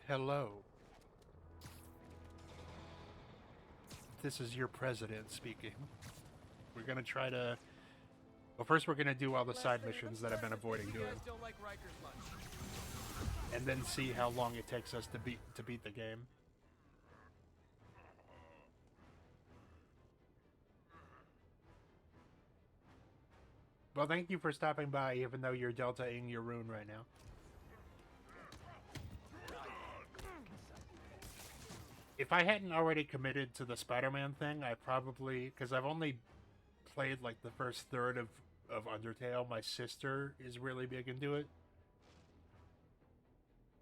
Hello. This is your president speaking. We're gonna try to... Well, first we're gonna do all the side missions that I've been avoiding doing. Don't like Rikers much. And then see how long it takes us to beat the game. Well, thank you for stopping by, even though you're Delta-ing your rune right now. If I hadn't already committed to the Spider-Man thing, I probably... Because I've only played, like, the first third of Undertale. My sister is really big into it.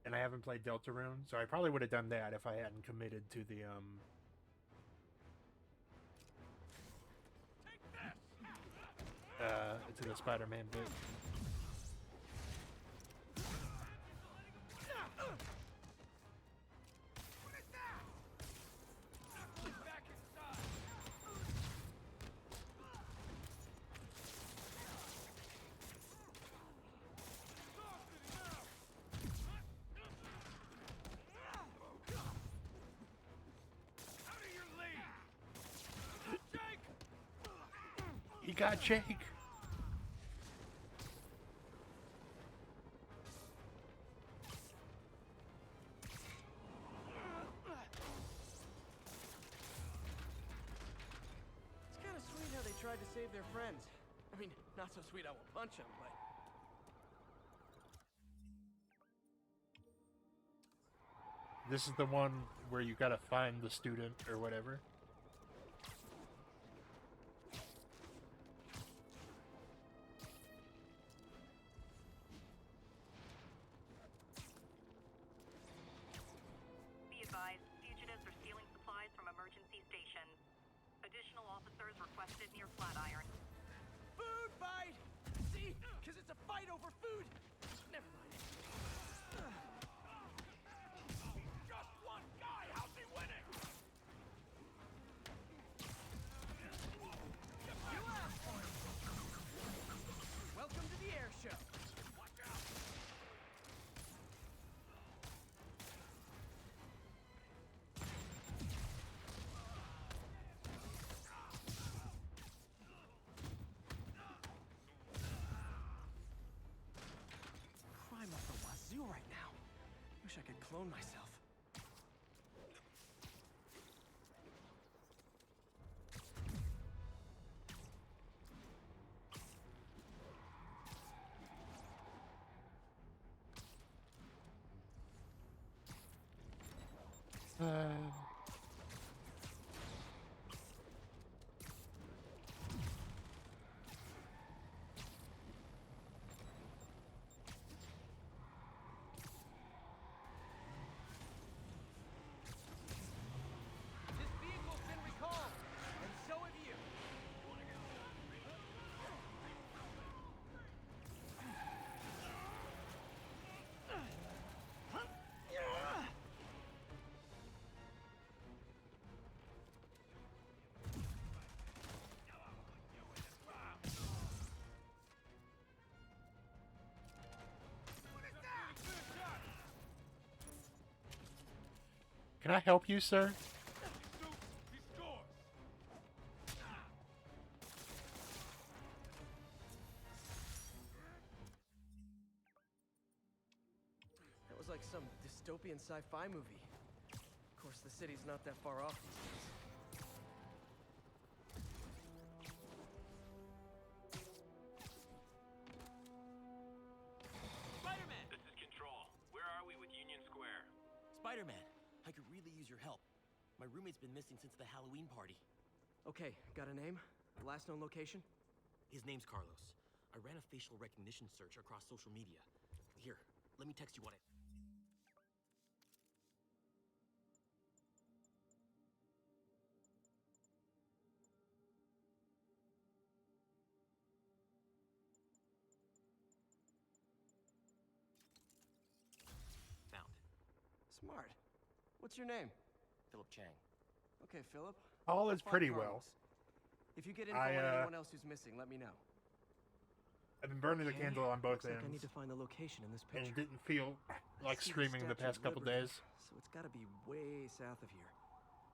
And I haven't played Deltarune, so I probably would have done that if I hadn't committed to the, to the Spider-Man bit. He got Jake! It's kind of sweet how they tried to save their friends. I mean, not so sweet I won't punch them, but... This is the one where you gotta find the student or whatever. Be advised, fugitives are stealing supplies from emergency station. Additional officers requested near Flatiron. Food fight! See? Because it's a fight over food! Never mind. Just one guy! How's he winning? You asked for it! Welcome to the air show. Watch out! Crime up the wazoo right now. Wish I could clone myself. This vehicle's been recalled, and so have you. Can I help you, sir? That was like some dystopian sci-fi movie. Of course, the city's not that far off these days. Spider-Man! This is Control. Where are we with Union Square? Spider-Man, I could really use your help. My roommate's been missing since the Halloween party. Okay, got a name? Last known location? His name's Carlos. I ran a facial recognition search across social media. Here, let me text you what I... Found. Smart. What's your name? Philip Chang. Okay, Philip. All is I'll find pretty well. Carlos. If you get info on anyone else who's missing, let me know. I've been burning the Okay, candle on both looks like ends, I need to find the location in this and picture. it didn't feel like See the streaming the Statue past of couple Liberty, days. So it's got to be way south of here.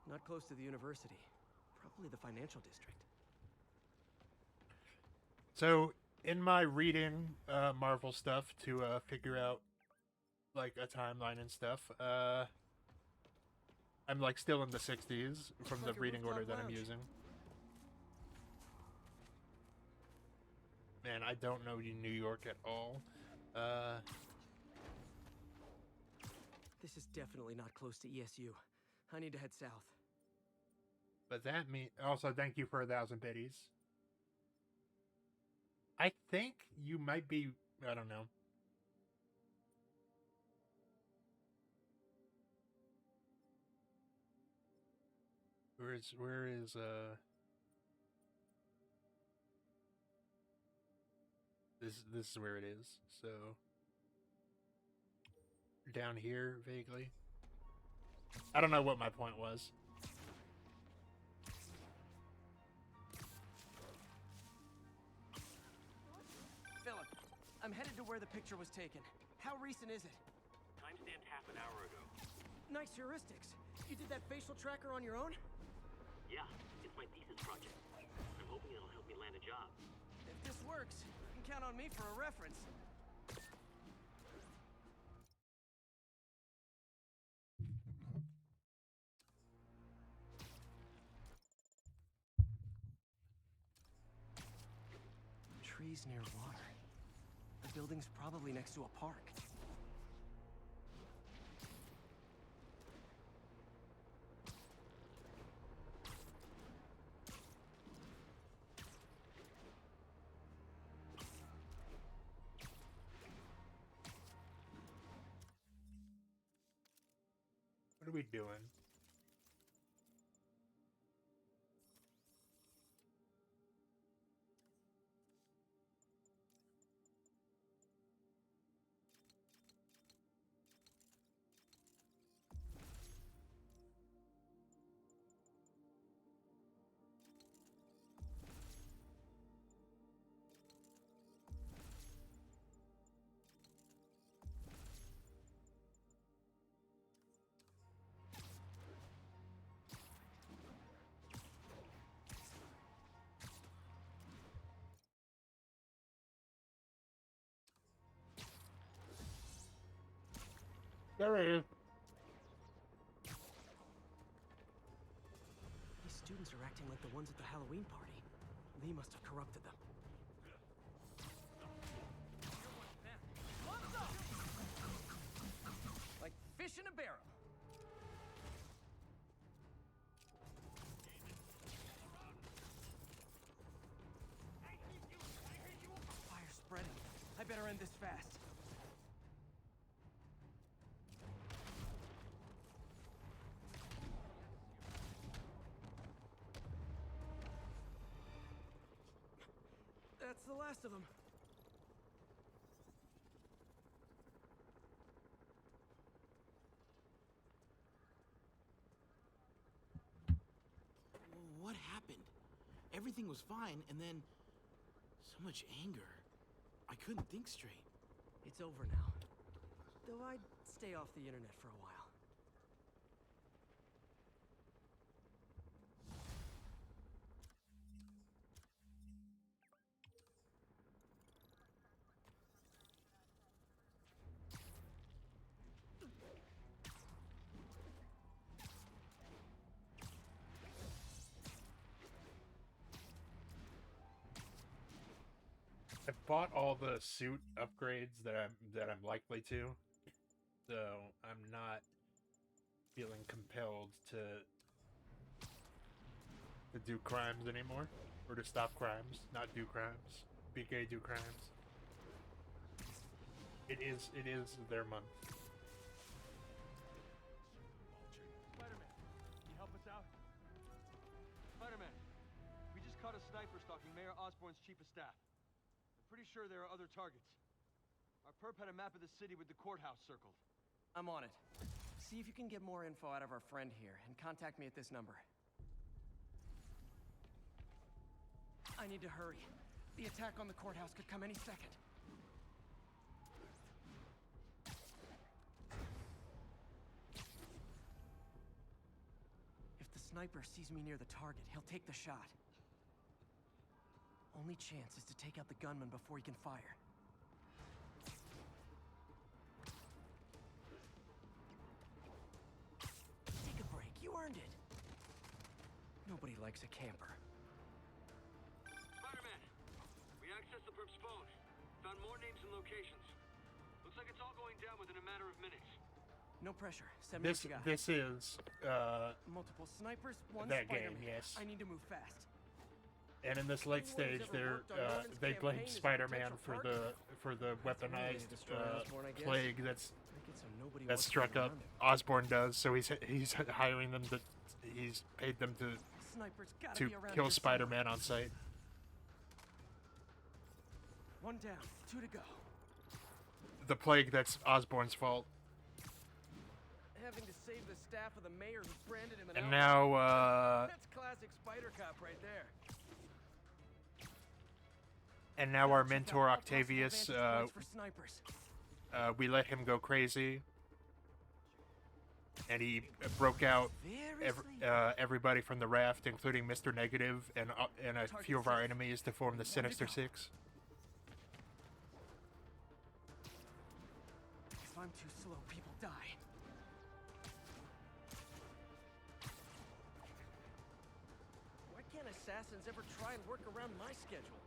Not close to the university. Probably the financial district. So, in my reading Marvel stuff to figure out like a timeline and stuff, I'm like still in the 60s from the like a reading order rooftop that I'm lounge. using. Man, I don't know New York at all. This is definitely not close to ESU. I need to head south. But that means also thank you for 1,000 biddies. I think you might be. I don't know. Where is this is where it is. So down here vaguely. I don't know what my point was. Philip, I'm headed to where the picture was taken. How recent is it? Timestamped half an hour ago. Nice heuristics. You did that facial tracker on your own? Yeah, it's my thesis project. I'm hoping it'll help me land a job. If this works, you can count on me for a reference. Trees near water. The building's probably next to a park. What are we doing? There it is. These students are acting like the ones at the Halloween party. Lee must have corrupted them. Like fish in a barrel. Fire spreading. I better end this fast. That's the last of them. What happened? Everything was fine, and then so much anger. I couldn't think straight. It's over now. Though I'd stay off the internet for a while. I bought all the suit upgrades that I'm likely to, so I'm not feeling compelled to do crimes anymore, or to stop crimes, not do crimes. BK do crimes. It is their month. Spider-Man, can you help us out? Spider-Man, we just caught a sniper stalking Mayor Osborn's chief of staff. I'm pretty sure there are other targets. Our perp had a map of the city with the courthouse circled. I'm on it. See if you can get more info out of our friend here, and contact me at this number. I need to hurry. The attack on the courthouse could come any second. If the sniper sees me near the target, he'll take the shot. Only chance is to take out the gunman before he can fire. Take a break, you earned it. Nobody likes a camper. Spider-Man, we accessed the perp's phone. Found more names and locations. Looks like it's all going down within a matter of minutes. No pressure. Send me what you got. This is Multiple snipers, one that Spider-Man. game, yes. I need to move fast. and in this late stage, they blame Spider-Man for the weaponized plague that's struck up. Osborn does, so he's hiring them he's paid them to kill Spider-Man on sight. One down, 2 to go. The plague that's Osborn's fault. Having to save the staff of the mayor who branded him an And outlaw. now, That's classic Spider Cop right there. and now our Check out mentor all possible Octavius, vantage points for snipers. we let him go crazy, and he broke out everybody from the raft, including Mr. Negative and a few of our enemies, to form the Sinister Six. If I'm too slow, people die. Why can't assassins ever try and work around my schedule?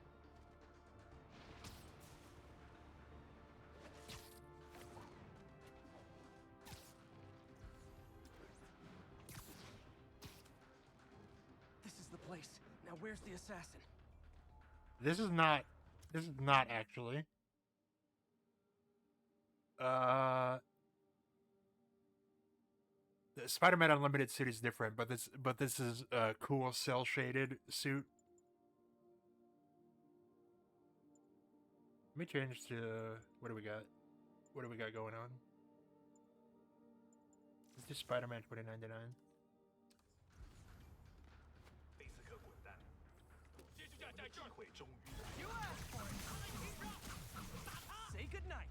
This is the place. Now where's the assassin? This is not actually. The Spider-Man Unlimited suit is different, but this is a cool cell shaded suit. Let me change to what do we got? What do we got going on? Let's do Spider-Man 2099. You asked for it. Say goodnight.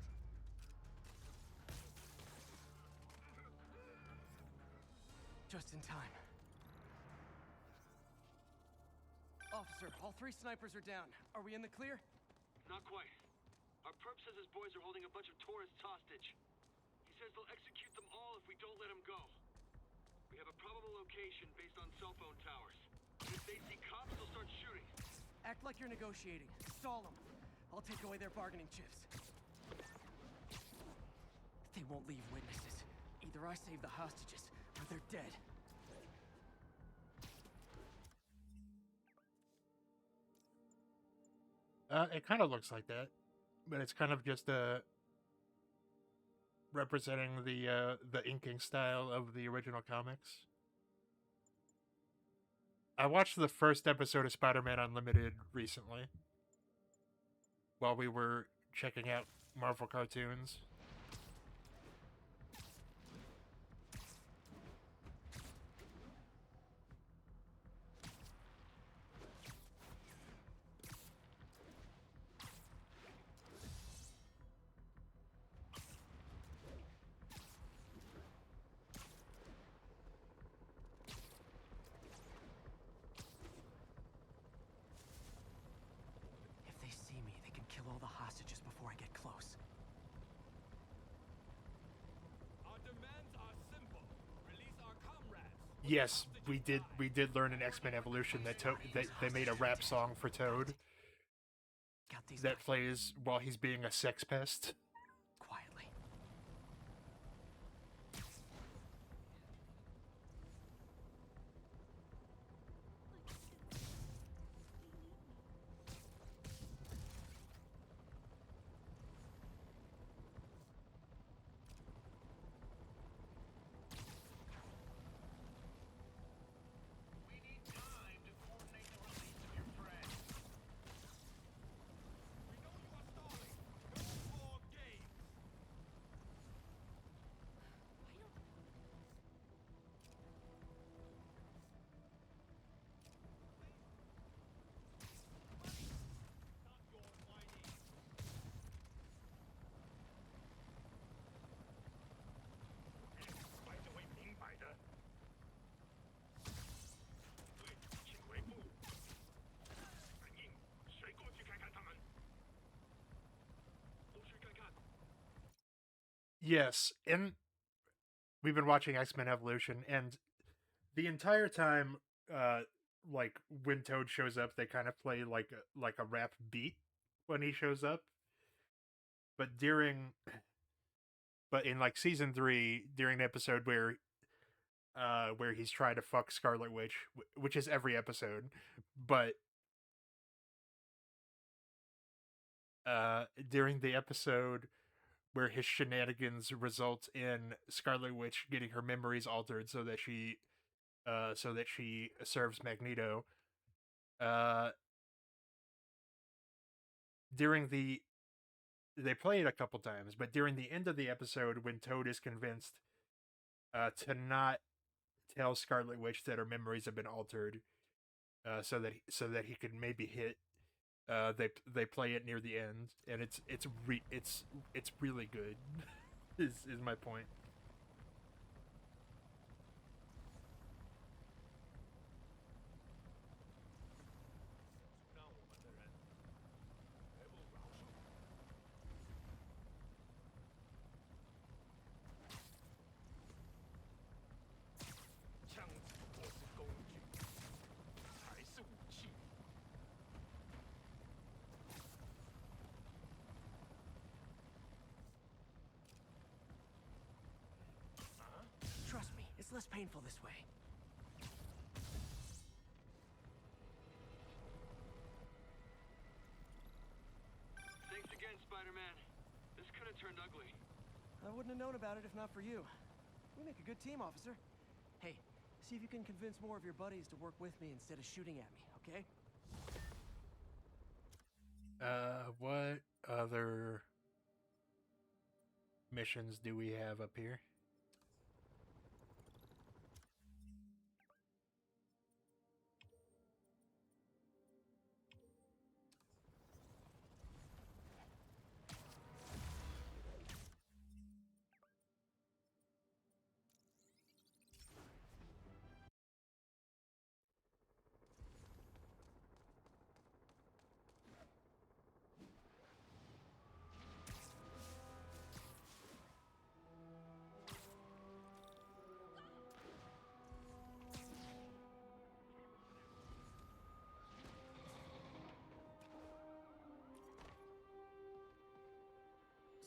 Just in time. Officer, all 3 snipers are down. Are we in the clear? Not quite. Our perp says his boys are holding a bunch of tourists hostage. He says they'll execute them all if we don't let him go. We have a probable location based on cell phone towers. If they see cops, they'll start shooting. Act like you're negotiating. Stall them. I'll take away their bargaining chips. They won't leave witnesses. Either I save the hostages, or they're dead. It kind of looks like that, but it's kind of just representing the inking style of the original comics. I watched the first episode of Spider-Man Unlimited recently, while we were checking out Marvel cartoons. If they see me, they can kill all the hostages before I get close. Our demands are simple. Release our comrades. Yes, we did learn in X-Men Evolution that they made a rap song for Toad Got these that guys plays while he's being a sex pest. quietly. We need time to coordinate the release of your friend. We know you are stalling. Go for Yes, and we've been watching X-Men Evolution, and the entire time, like when Toad shows up, they kind of play like a rap beat when he shows up. But in like season 3, during the episode where he's trying to fuck Scarlet Witch, which is every episode, but during the episode where his shenanigans result in Scarlet Witch getting her memories altered so that she serves Magneto. They play it a couple times, but during the end of the episode, when Toad is convinced to not tell Scarlet Witch that her memories have been altered, so that he could maybe hit. They play it near the end, and it's really good. is my point. Trust me, it's less painful this way. Thanks again, Spider-Man. This could have turned ugly. I wouldn't have known about it if not for you. We make a good team, officer. Hey, see if you can convince more of your buddies to work with me instead of shooting at me, okay? What other missions do we have up here?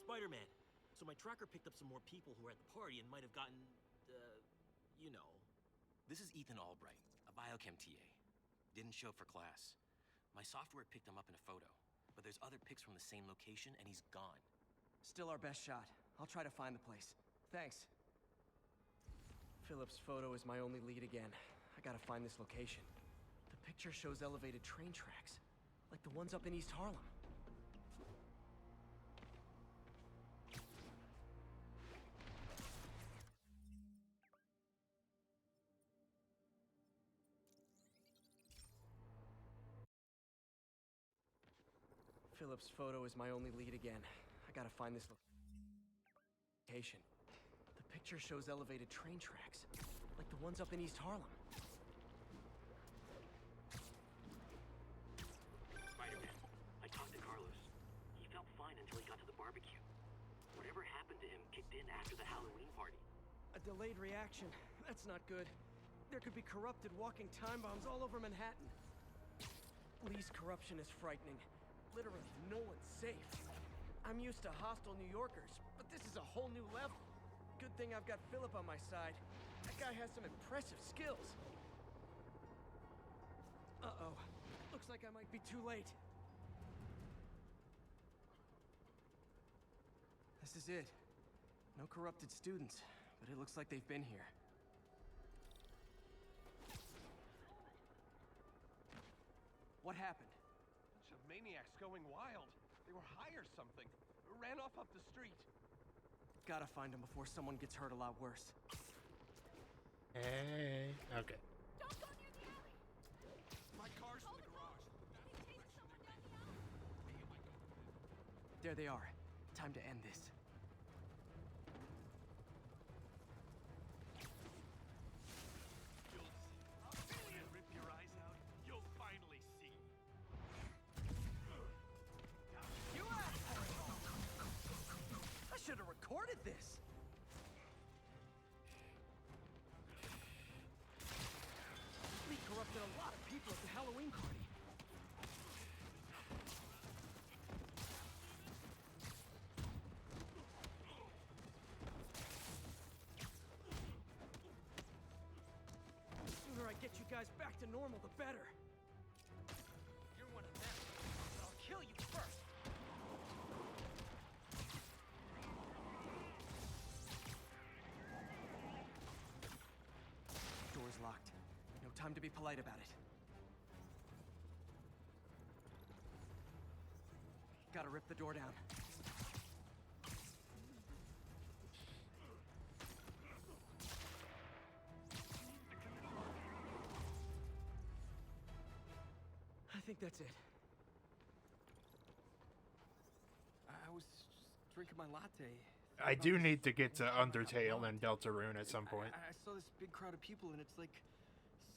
Spider-Man. So my tracker picked up some more people who were at the party and might have gotten, you know. This is Ethan Albright, a biochem TA. Didn't show up for class. My software picked him up in a photo, but there's other pics from the same location and he's gone. Still our best shot. I'll try to find the place. Thanks. Philip's photo is my only lead again. I gotta find this location. The picture shows elevated train tracks, like the ones up in East Harlem. Philip's photo is my only lead again. I gotta find this location. The picture shows elevated train tracks, like the ones up in East Harlem. Spider-Man, I talked to Carlos. He felt fine until he got to the barbecue. Whatever happened to him kicked in after the Halloween party. A delayed reaction. That's not good. There could be corrupted walking time bombs all over Manhattan. Lee's corruption is frightening. Literally, no one's safe. I'm used to hostile New Yorkers, but this is a whole new level. Good thing I've got Philip on my side. That guy has some impressive skills. Uh-oh. Looks like I might be too late. This is it. No corrupted students, but it looks like they've been here. What happened? Bunch of maniacs going wild. They were high or something. Ran off up the street. Gotta find him before someone gets hurt a lot worse. Hey, okay. Don't go near the alley! My car's in the garage. He chased someone down the alley! There they are. Time to end this. When I rip your eyes out, you'll finally see. You asshole! I should have recorded this? Lee corrupted a lot of people at the Halloween party. The sooner I get you guys back to normal, the better. You're one of them, but I'll kill you first. Door's locked. No time to be polite about it. Gotta rip the door down. I think that's it. I was just drinking my latte. I do need to get to Undertale and Deltarune at some point. I saw this big crowd of people, and it's like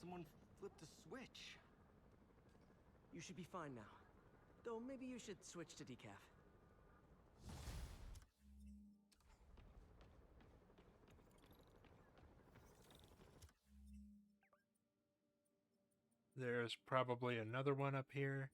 someone flipped a switch. You should be fine now. Though maybe you should switch to decaf. There's probably another one up here.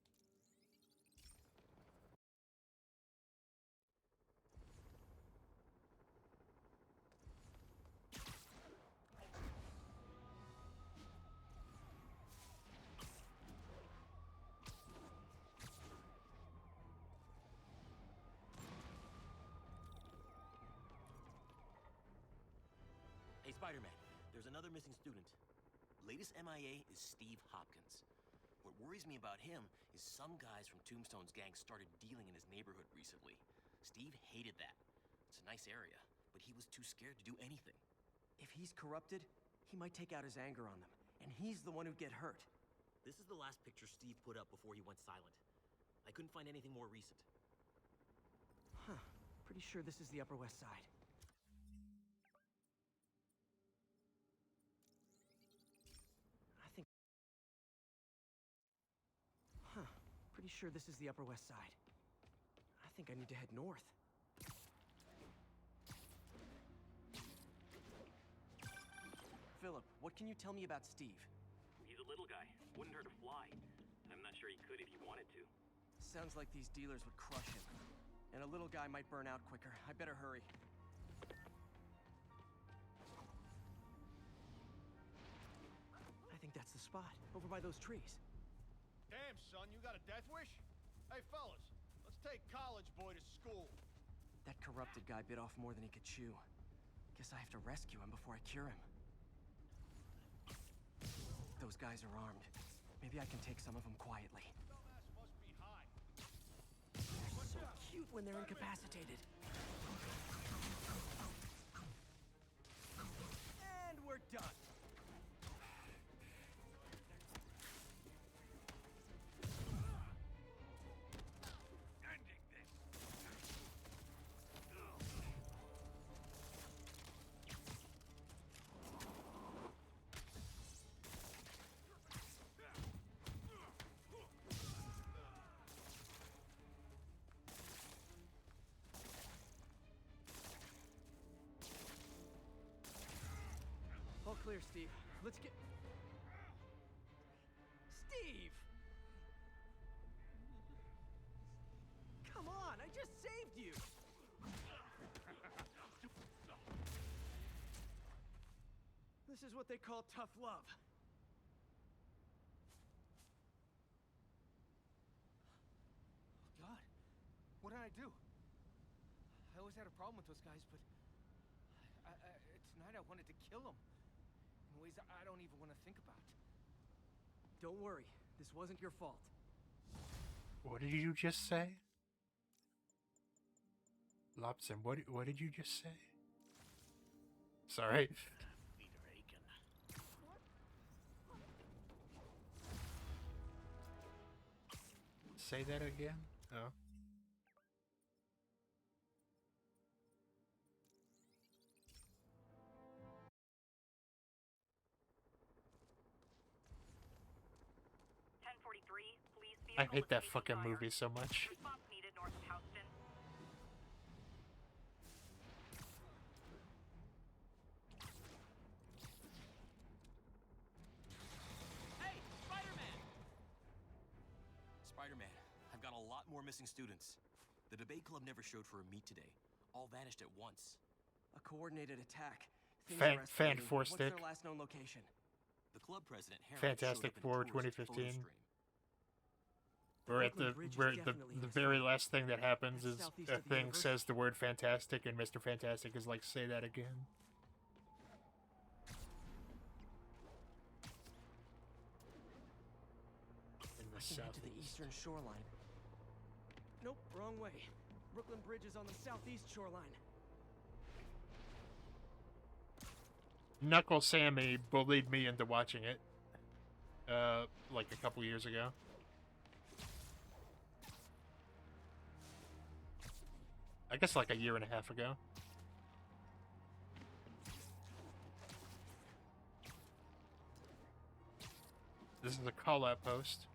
Hey, Spider-Man, there's another missing student. Latest MIA is Steve Hopkins. What worries me about him is some guys from Tombstone's gang started dealing in his neighborhood recently. Steve hated that. It's a nice area, but he was too scared to do anything. If he's corrupted, he might take out his anger on them, and he's the one who'd get hurt. This is the last picture Steve put up before he went silent. I couldn't find anything more recent. Huh. Pretty sure this is the Upper West Side. Pretty sure this is the Upper West Side. I think I need to head north. Philip, what can you tell me about Steve? He's a little guy. Wouldn't hurt to fly. I'm not sure he could if he wanted to. Sounds like these dealers would crush him. And a little guy might burn out quicker. I better hurry. I think that's the spot, over by those trees. Damn, son, you got a death wish? Hey, fellas, let's take college boy to school. That corrupted guy bit off more than he could chew. Guess I have to rescue him before I cure him. Those guys are armed. Maybe I can take some of them quietly. Dumbass must be high. They're so cute when they're incapacitated. And we're done. All clear, Steve. Let's get... Steve! Come on, I just saved you! This is what they call tough love. Oh, God. What did I do? I always had a problem with those guys, but... tonight I wanted to kill them. In ways I don't even want to think about. Don't worry, this wasn't your fault. What did you just say? Lobson, what did you just say? Sorry. Say that again? Oh. I hate that fucking movie so much. Response needed north of Houston. more missing students. The debate club never showed for a meet today. All vanished at once. A coordinated attack. Things Fan are escalating. Four What's Stick. their last known location? The club president, Harold, Fantastic showed up in Four a tourist 2015. photo stream. We're at Brooklyn Bridge is the definitely the his very fault. last thing that happens That's is southeast a of the thing university. says the word fantastic, and Mr. Fantastic is like, say that again. In the I can head to the southeast. eastern shoreline. Nope, wrong way. Brooklyn Bridge is on the southeast shoreline. Knuckle Sammy bullied me into watching it, like a couple years ago. I guess like a year and a half ago. This is a call-out post.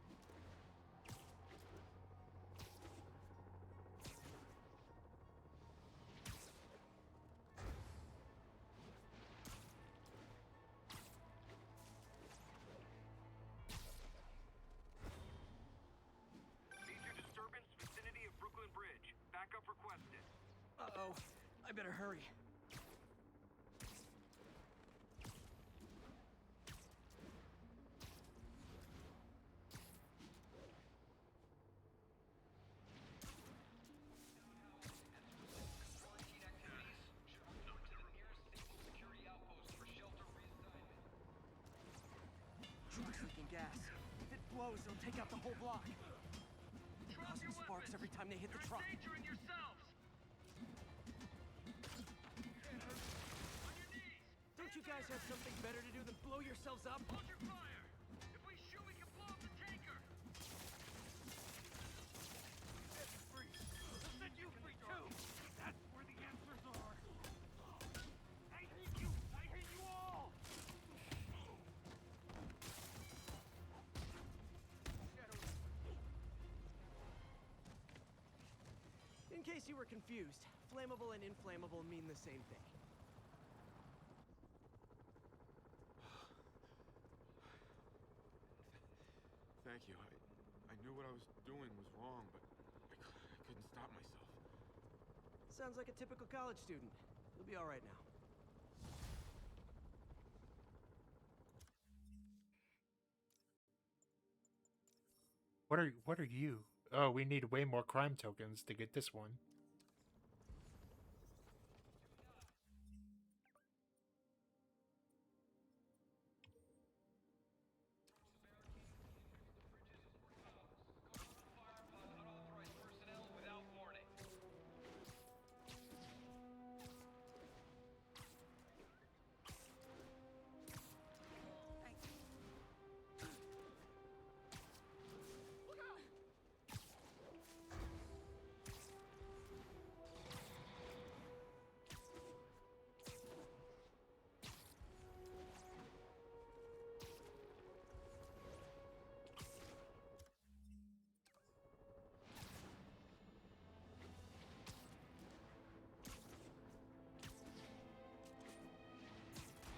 Major disturbance vicinity of Brooklyn Bridge. Backup requested. Uh-oh. I better hurry. Troops leaking gas. If it blows, it'll take out the whole block. Causing sparks every time they hit the truck. Don't you guys have something better to do than blow yourselves up? Hold your fire! If we shoot, we can blow up the tanker! Set you free too! That's where the answers are! I hate you! I hate you all! In case you were confused, flammable and inflammable mean the same thing. Thank you. I knew what I was doing was wrong, but I couldn't stop myself. Sounds like a typical college student. You'll be all right now. What are you? Oh, we need way more crime tokens to get this one.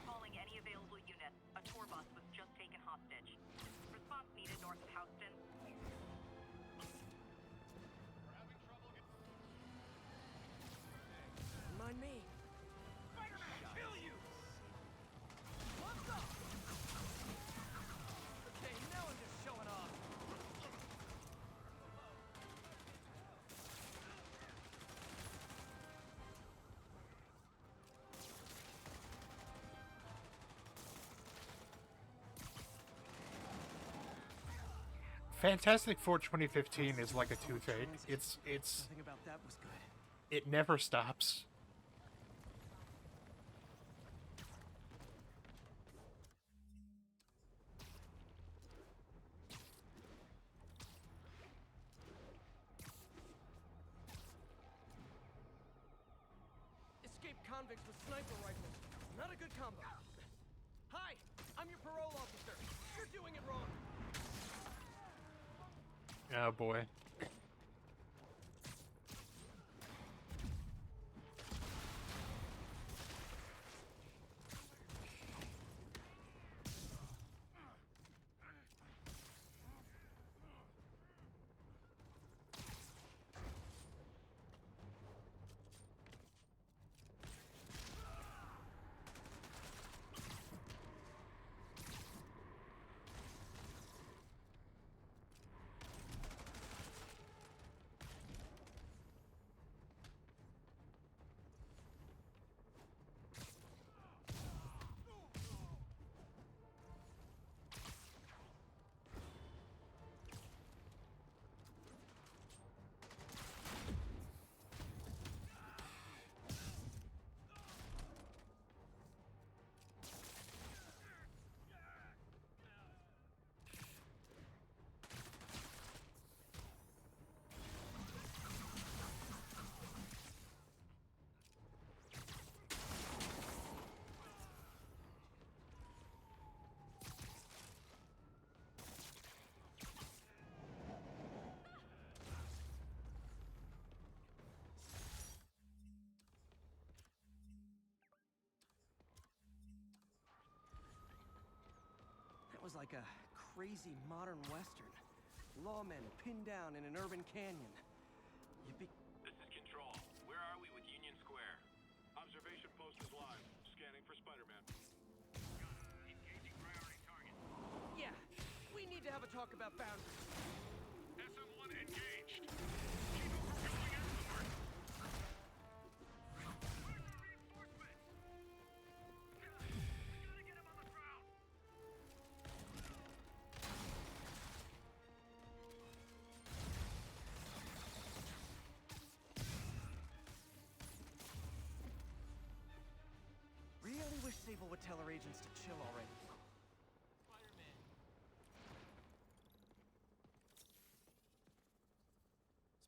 Calling any available unit. A tour bus was just taken hostage. Response needed north of Houston. Mind me. Spider-Man, kill you! What's up? Okay, now I'm just showing off. Fantastic Four 2015 is like a toothache. It's Nothing about that was good. it never stops. Escaped convicts with sniper rifles. Not a good combo. Hi, I'm your parole officer. You're doing it wrong. Oh boy. was like a crazy modern western. Lawmen pinned down in an urban canyon. This is Control. Where are we with Union Square? Observation post is live. Scanning for Spider-Man. Engaging priority target. Yeah, we need to have a talk about boundaries. SM-1 engaged. Keep them from going afterward. Reinforcements! We gotta get him on the ground. Really wish Sable would tell her agents to chill already. Spider-Man.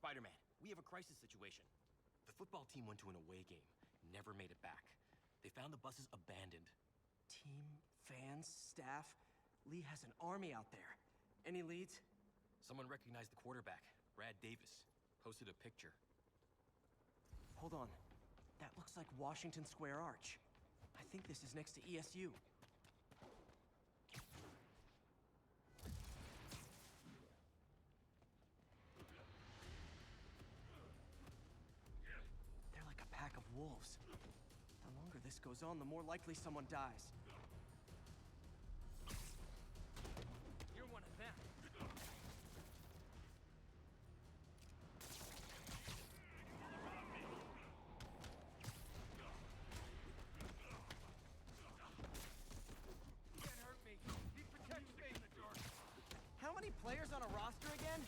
Spider-Man, we have a crisis situation. The football team went to an away game, never made it back. They found the buses abandoned. Team, fans, staff. Lee has an army out there. Any leads? Someone recognized the quarterback, Brad Davis. Posted a picture. Hold on. That looks like Washington Square Arch. I think this is next to ESU. They're like a pack of wolves. The longer this goes on, the more likely someone dies. You're one of them. Can't hurt me. He protects me in the dark. How many players on a roster again?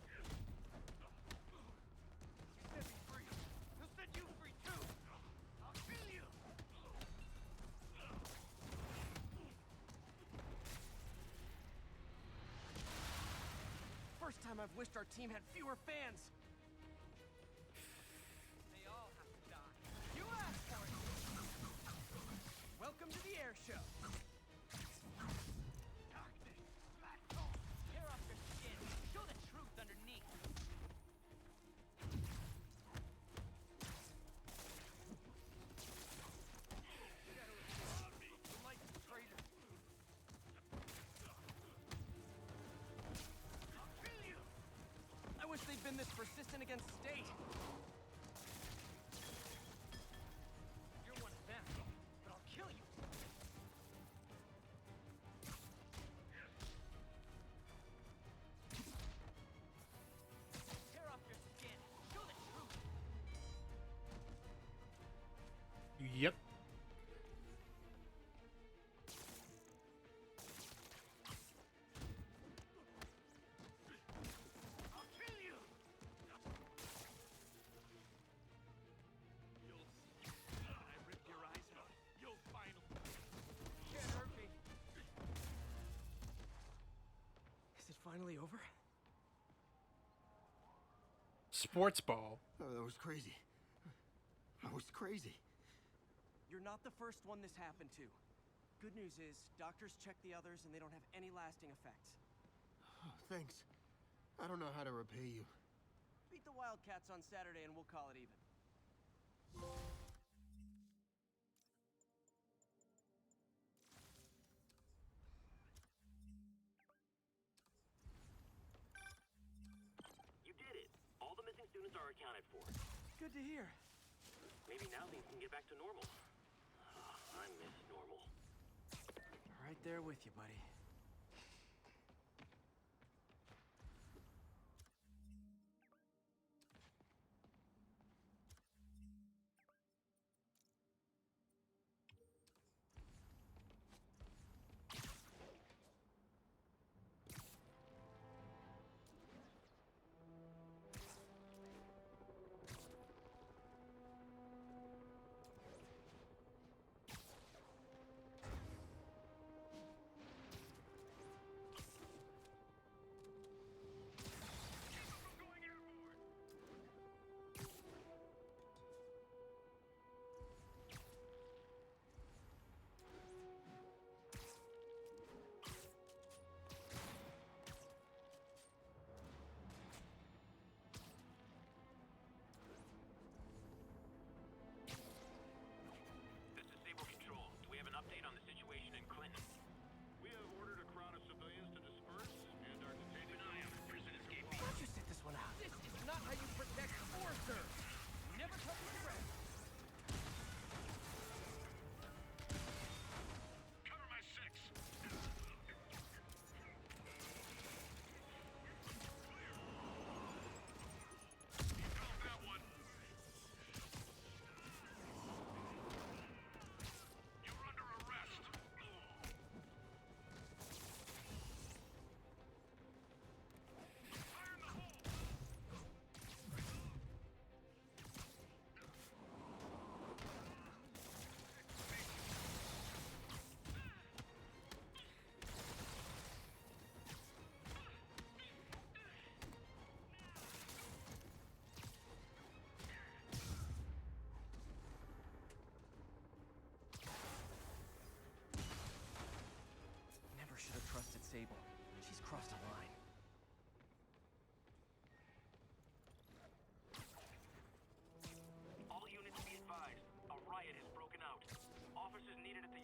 You set me free. He'll set you free too. I'll kill you. First time I've wished our team had fewer fans. They all have to die. You asked for it. Welcome to the air show. Darkness. Battle. Tear off your skin. Show the truth underneath. Shadow is on me. The light's a traitor. I'll kill you. I wish they'd been this persistent against State. You're one of them, but I'll kill you. Tear off your skin. Show the truth. Yep. I'll kill you. You'll see. When I rip your eyes out, you'll finally. Can't hurt me. Is it finally over? Sports ball. Oh, that was crazy. That was crazy. You're not the first one this happened to. Good news is, doctors checked the others and they don't have any lasting effects. Oh, thanks. I don't know how to repay you. Beat the Wildcats on Saturday and we'll call it even. You did it. All the missing students are accounted for. Good to hear. Maybe now things can get back to normal. I miss normal. Right there with you, buddy.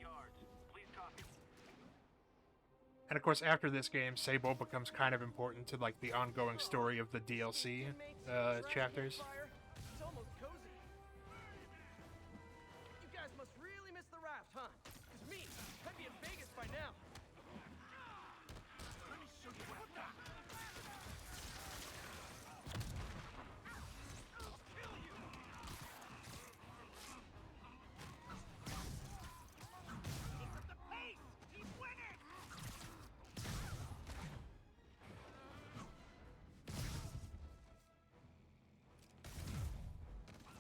yards. Please copy. And of course, after this game, Sable becomes kind of important to like the ongoing story of the DLC chapters. It's almost cozy. You guys must really miss the raft, huh? 'Cause me, I'd be in Vegas by now. Let me show you what I've got. I'll kill you. Look at the pace. He's winning.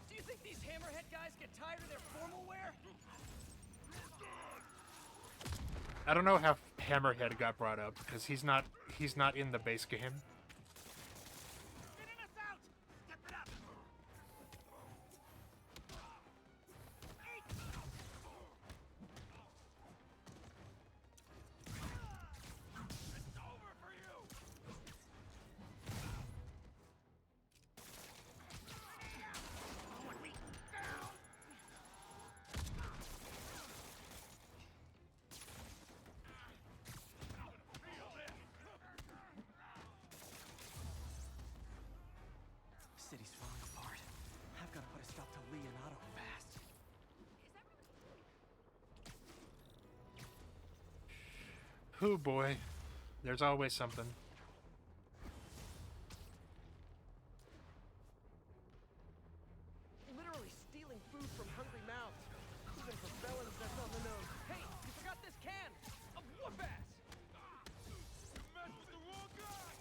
Do you think these hammerhead guys get tired of their formal wear? I don't know how Hammerhead got brought up because he's not in the base game. Getting us out. Step it up. It's over for you. City's falling apart. I've got to put a stop to Leonardo fast. Oh boy, there's always something. Literally stealing food from hungry mouths. Even for felons, that's on the nose. Hey, you forgot this can of whoop ass. You messed with the wrong guy.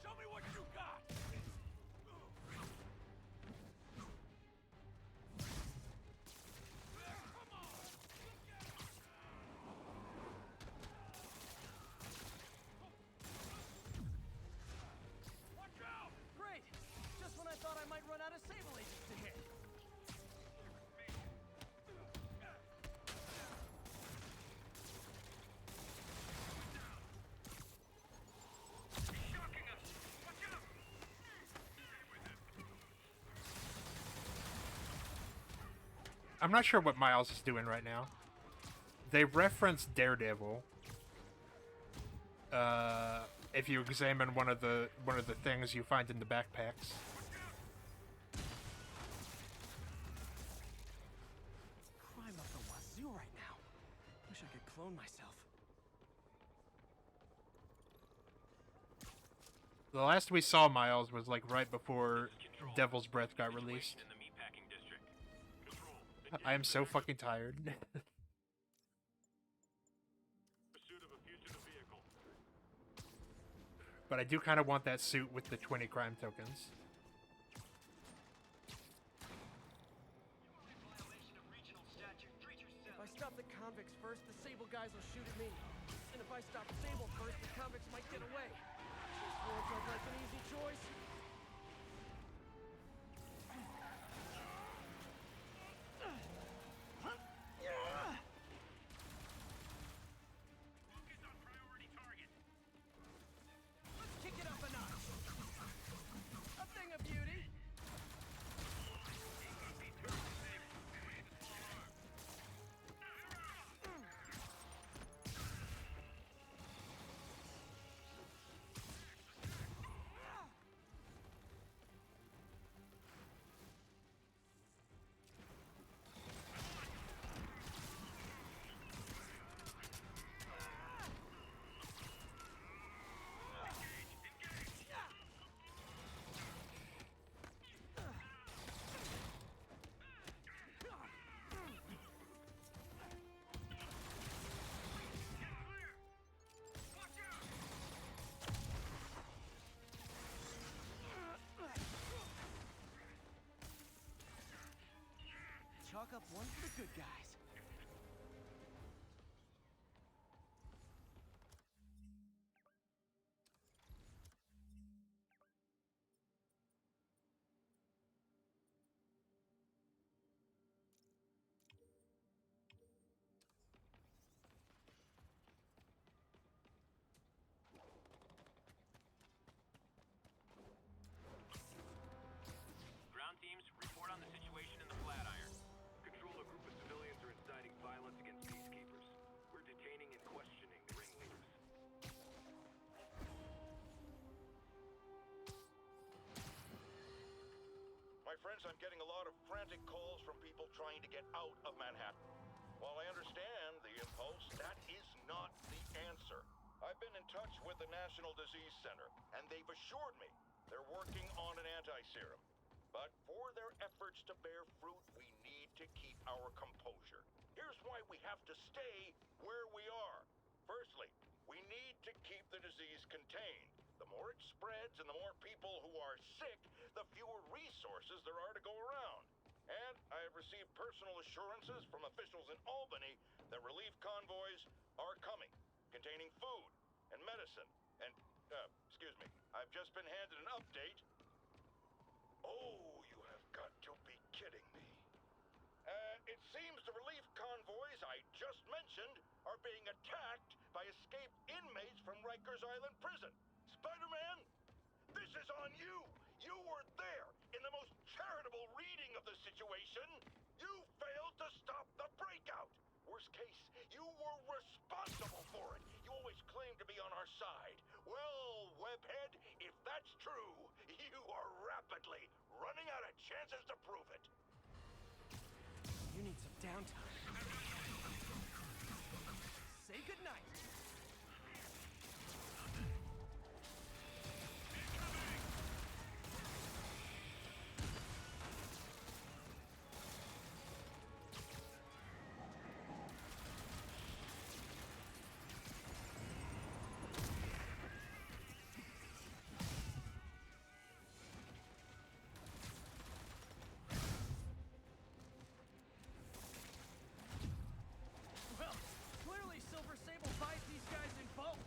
Show me what you got. Come on. Watch out. Great. Just when I thought I might run out of Sable agents to hit. Shocking us. Watch out. I'm not sure what Miles is doing right now. They reference Daredevil. If you examine one of the things you find in the backpacks. Crime up the wazoo right now. Wish I could clone myself. The last we saw Miles was like right before Devil's Breath got released. In the meatpacking district. Control. I am so fucking tired. Pursuit of a fugitive vehicle. But I do kind of want that suit with the 20 crime tokens. If I stop the convicts first, the Sable guys will shoot at me. And if I stop Sable first, the convicts might get away. This won't look like an easy choice. Focus on priority target. Let's kick it up a notch. A thing of beauty. Chalk up one for the good guys. Ground teams, report on the situation. friends, I'm getting a lot of frantic calls from people trying to get out of Manhattan. While I understand the impulse, that is not the answer. I've been in touch with the National Disease Center, and they've assured me they're working on an anti-serum. But for their efforts to bear fruit, we need to keep our composure. Here's why we have to stay where we are. Firstly, we need to keep the disease contained. The more it spreads and the more people who are sick, the fewer resources there are to go around. And I have received personal assurances from officials in Albany that relief convoys are coming, containing food and medicine. And, excuse me, I've just been handed an update. Oh, you have got to be kidding me. It seems the relief convoys I just mentioned are being attacked by escaped inmates from Rikers Island Prison. Spider-Man, this is on you! You were there in the most charitable reading of the situation! You failed to stop the breakout! Worst case, you were responsible for it! You always claimed to be on our side. Well, Webhead, if that's true, you are rapidly running out of chances to prove it. You need some downtime. Say goodnight. Well, clearly Silver Sable buys these guys in bulk.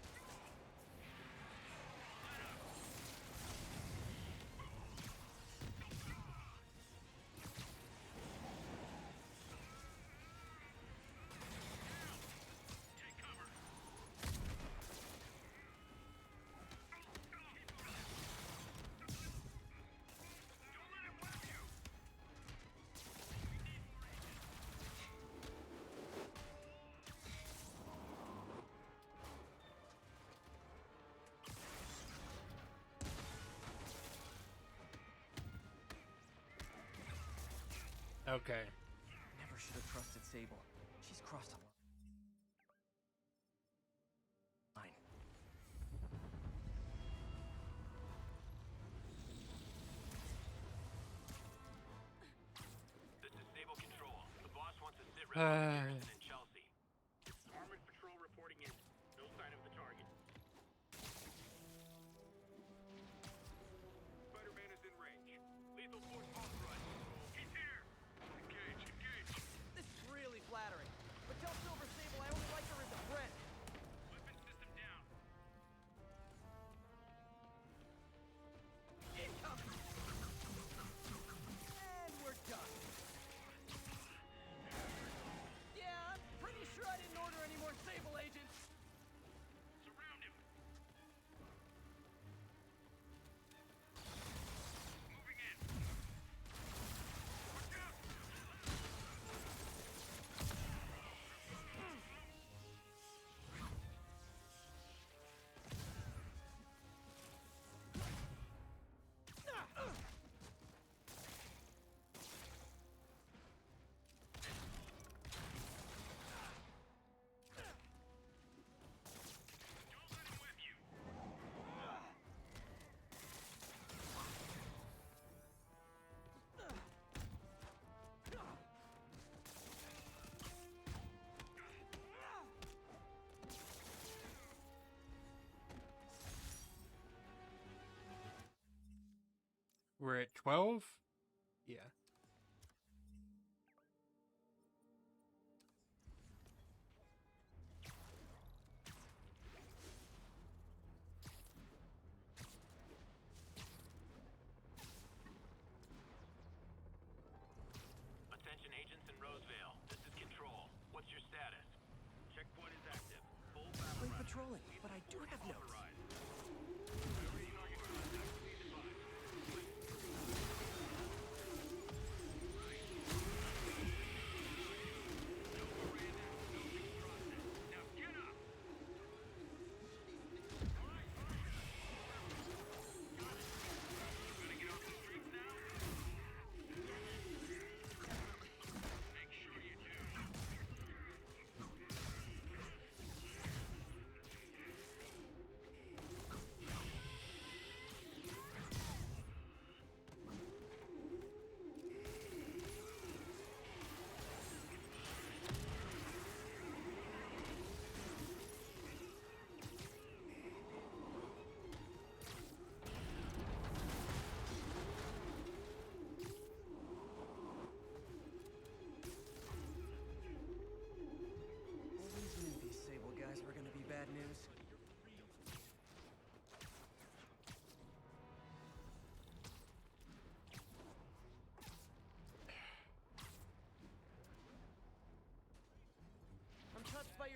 Okay. Never should have trusted Sable. She's crossed a line. This is Stable Control. The boss wants to sit rep on Harrison and Chelsea. Armored patrol reporting in. No sign of the target. Spider-Man is in range. Lethal force authorized. He's here! Engage, engage! This is really flattering. But tell Silver Sable I only like her as a friend. Weapon system down. Incoming! And we're done. Yeah, I'm pretty sure I didn't order any more Sable agents. Surround him. Moving in. Watch out! Don't let him whip you. We're at 12? Yeah. Attention agents in Rosevale. This is Control. What's your status? Checkpoint is active. Full battle We're run. patrolling, but I do have notes. Override. Every target contact, please advise. No array in there. No fixed process. Now get up! All right, fire! Got it. You gonna get off the streets now?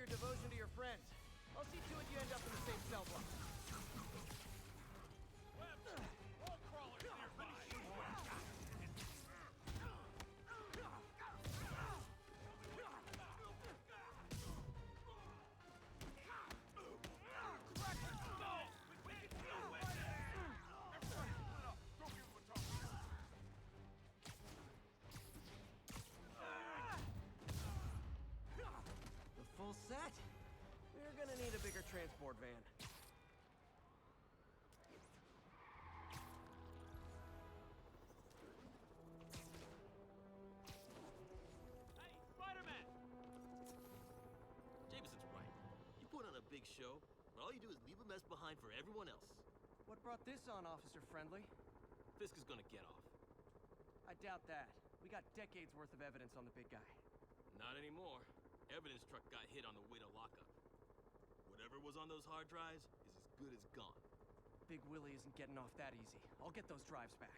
your devotion to your friends. I'll see to it you end up in the same cell block. Wall crawlers nearby. The full set? We're gonna need a bigger transport van. Hey, Spider-Man! Jameson's right. You put on a big show, but all you do is leave a mess behind for everyone else. What brought this on, Officer Friendly? Fisk is gonna get off. I doubt that. We got decades worth of evidence on the big guy. Not anymore. Evidence truck got hit on the way to lockup. Whatever was on those hard drives is as good as gone. Big Willie isn't getting off that easy. I'll get those drives back.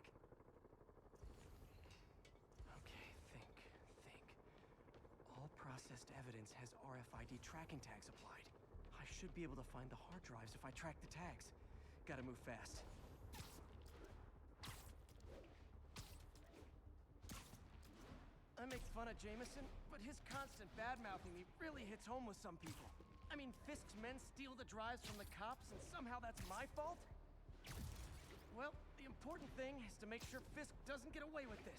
Okay, think. All processed evidence has RFID tracking tags applied. I should be able to find the hard drives if I track the tags. Gotta move fast. I make fun of Jameson, but his constant bad-mouthing me really hits home with some people. I mean, Fisk's men steal the drives from the cops, and somehow that's my fault? Well, the important thing is to make sure Fisk doesn't get away with this.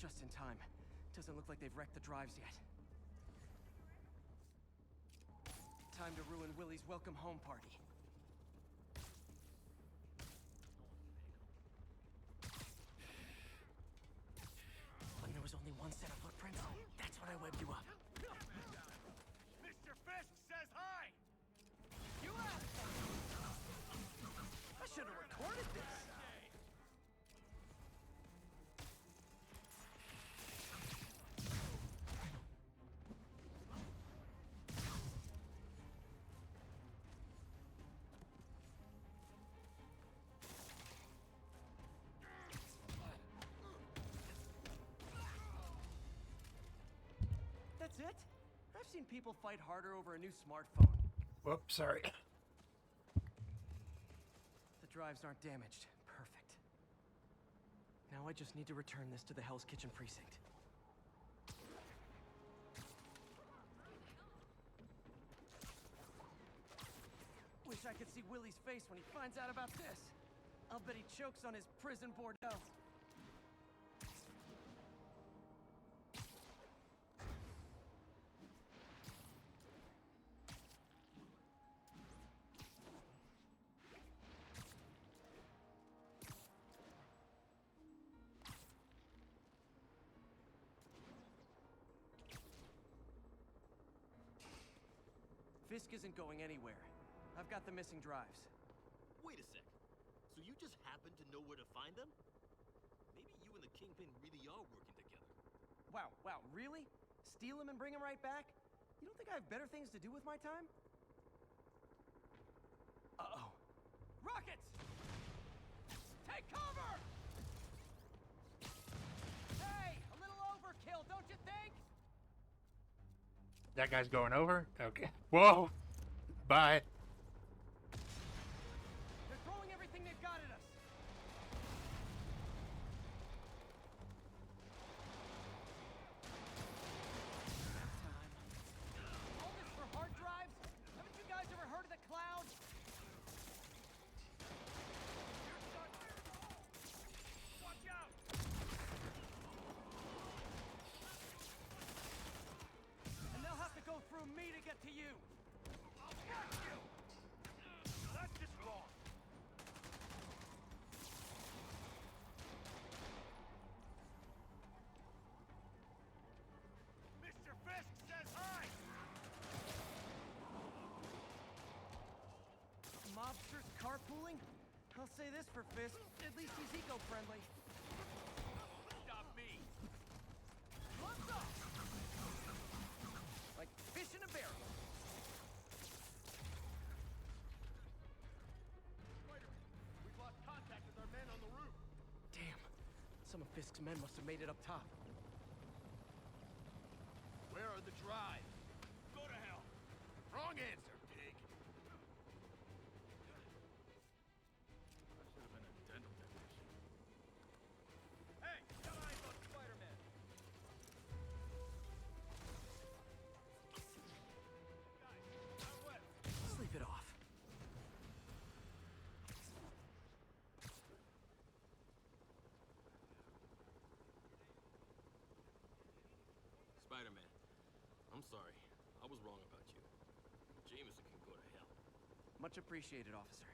Just in time. Doesn't look like they've wrecked the drives yet. Time to ruin Willie's welcome home party. When there was only one set of footprints, that's when I webbed you up. Mr. Fisk says hi! You asshole! I should have recorded this. That's it? I've seen people fight harder over a new smartphone. Whoops, sorry. The drives aren't damaged. Perfect. Now I just need to return this to the Hell's Kitchen precinct. Wish I could see Willie's face when he finds out about this. I'll bet he chokes on his prison Bordeaux. Fisk isn't going anywhere. I've got the missing drives. Wait a sec. So you just happen to know where to find them? Maybe you and the Kingpin really are working together. Wow, really? Steal him and bring him right back? You don't think I have better things to do with my time? Uh-oh. Rockets! Take cover! Hey, a little overkill, don't you think? That guy's going over? Okay. Whoa! Bye. They're throwing everything they've got at us. All this for hard drives? Haven't you guys ever heard of the cloud? Watch out! And they'll have to go through me to get to you. I'll get you! Now that's just wrong. Mr. Fisk says hi! Mobsters carpooling? I'll say this for Fisk, at least he's eco-friendly. Stop me! What's up? Like fish in a barrel. Some of Fisk's men must have made it up top. Where are the drives? Go to hell. Wrong answer, pig. I should have been a dental technician. Hey, got eyes on Spider-Man. Guys, out west. Sleep it off. Spider-Man, I'm sorry. I was wrong about you. Jameson can go to hell. Much appreciated, officer.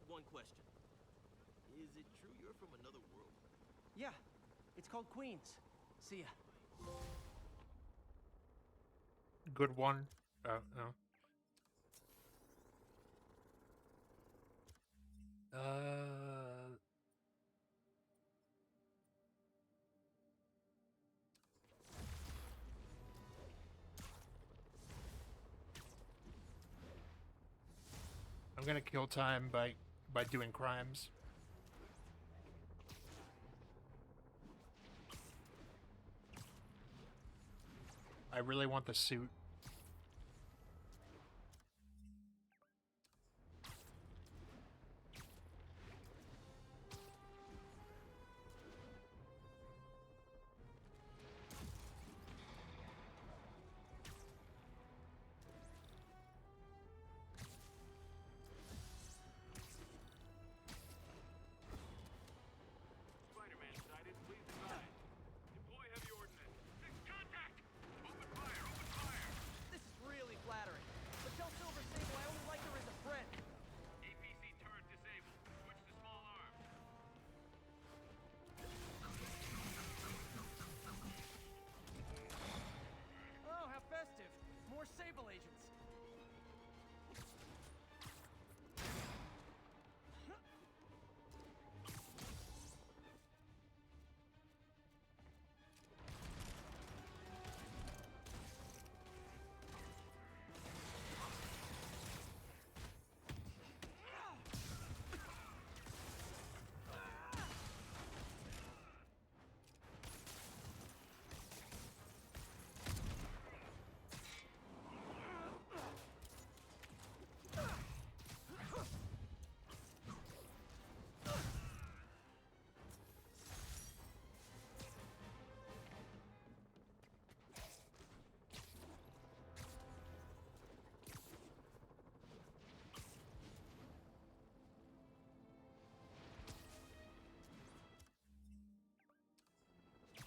One question. Is it true you're from another world? Yeah, it's called Queens. See ya. Good one. No. I'm gonna kill time by doing crimes. I really want the suit. Spider-Man sighted. Please advise. Deploy heavy ordnance. Fixed contact! Open fire! Open fire! This is really flattering. But tell Silver Sable I only like her as a friend. APC turret disabled. Switch to small arms. Oh, how festive. More Sable agents.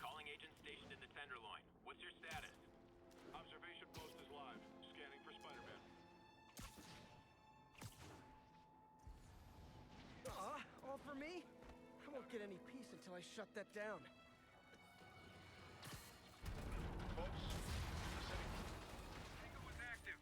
Calling agent stationed in the Tenderloin. What's your status? Observation post is live. Scanning for Spider-Man. All for me? I won't get any peace until I shut that down. Folks, the city. Tango is active.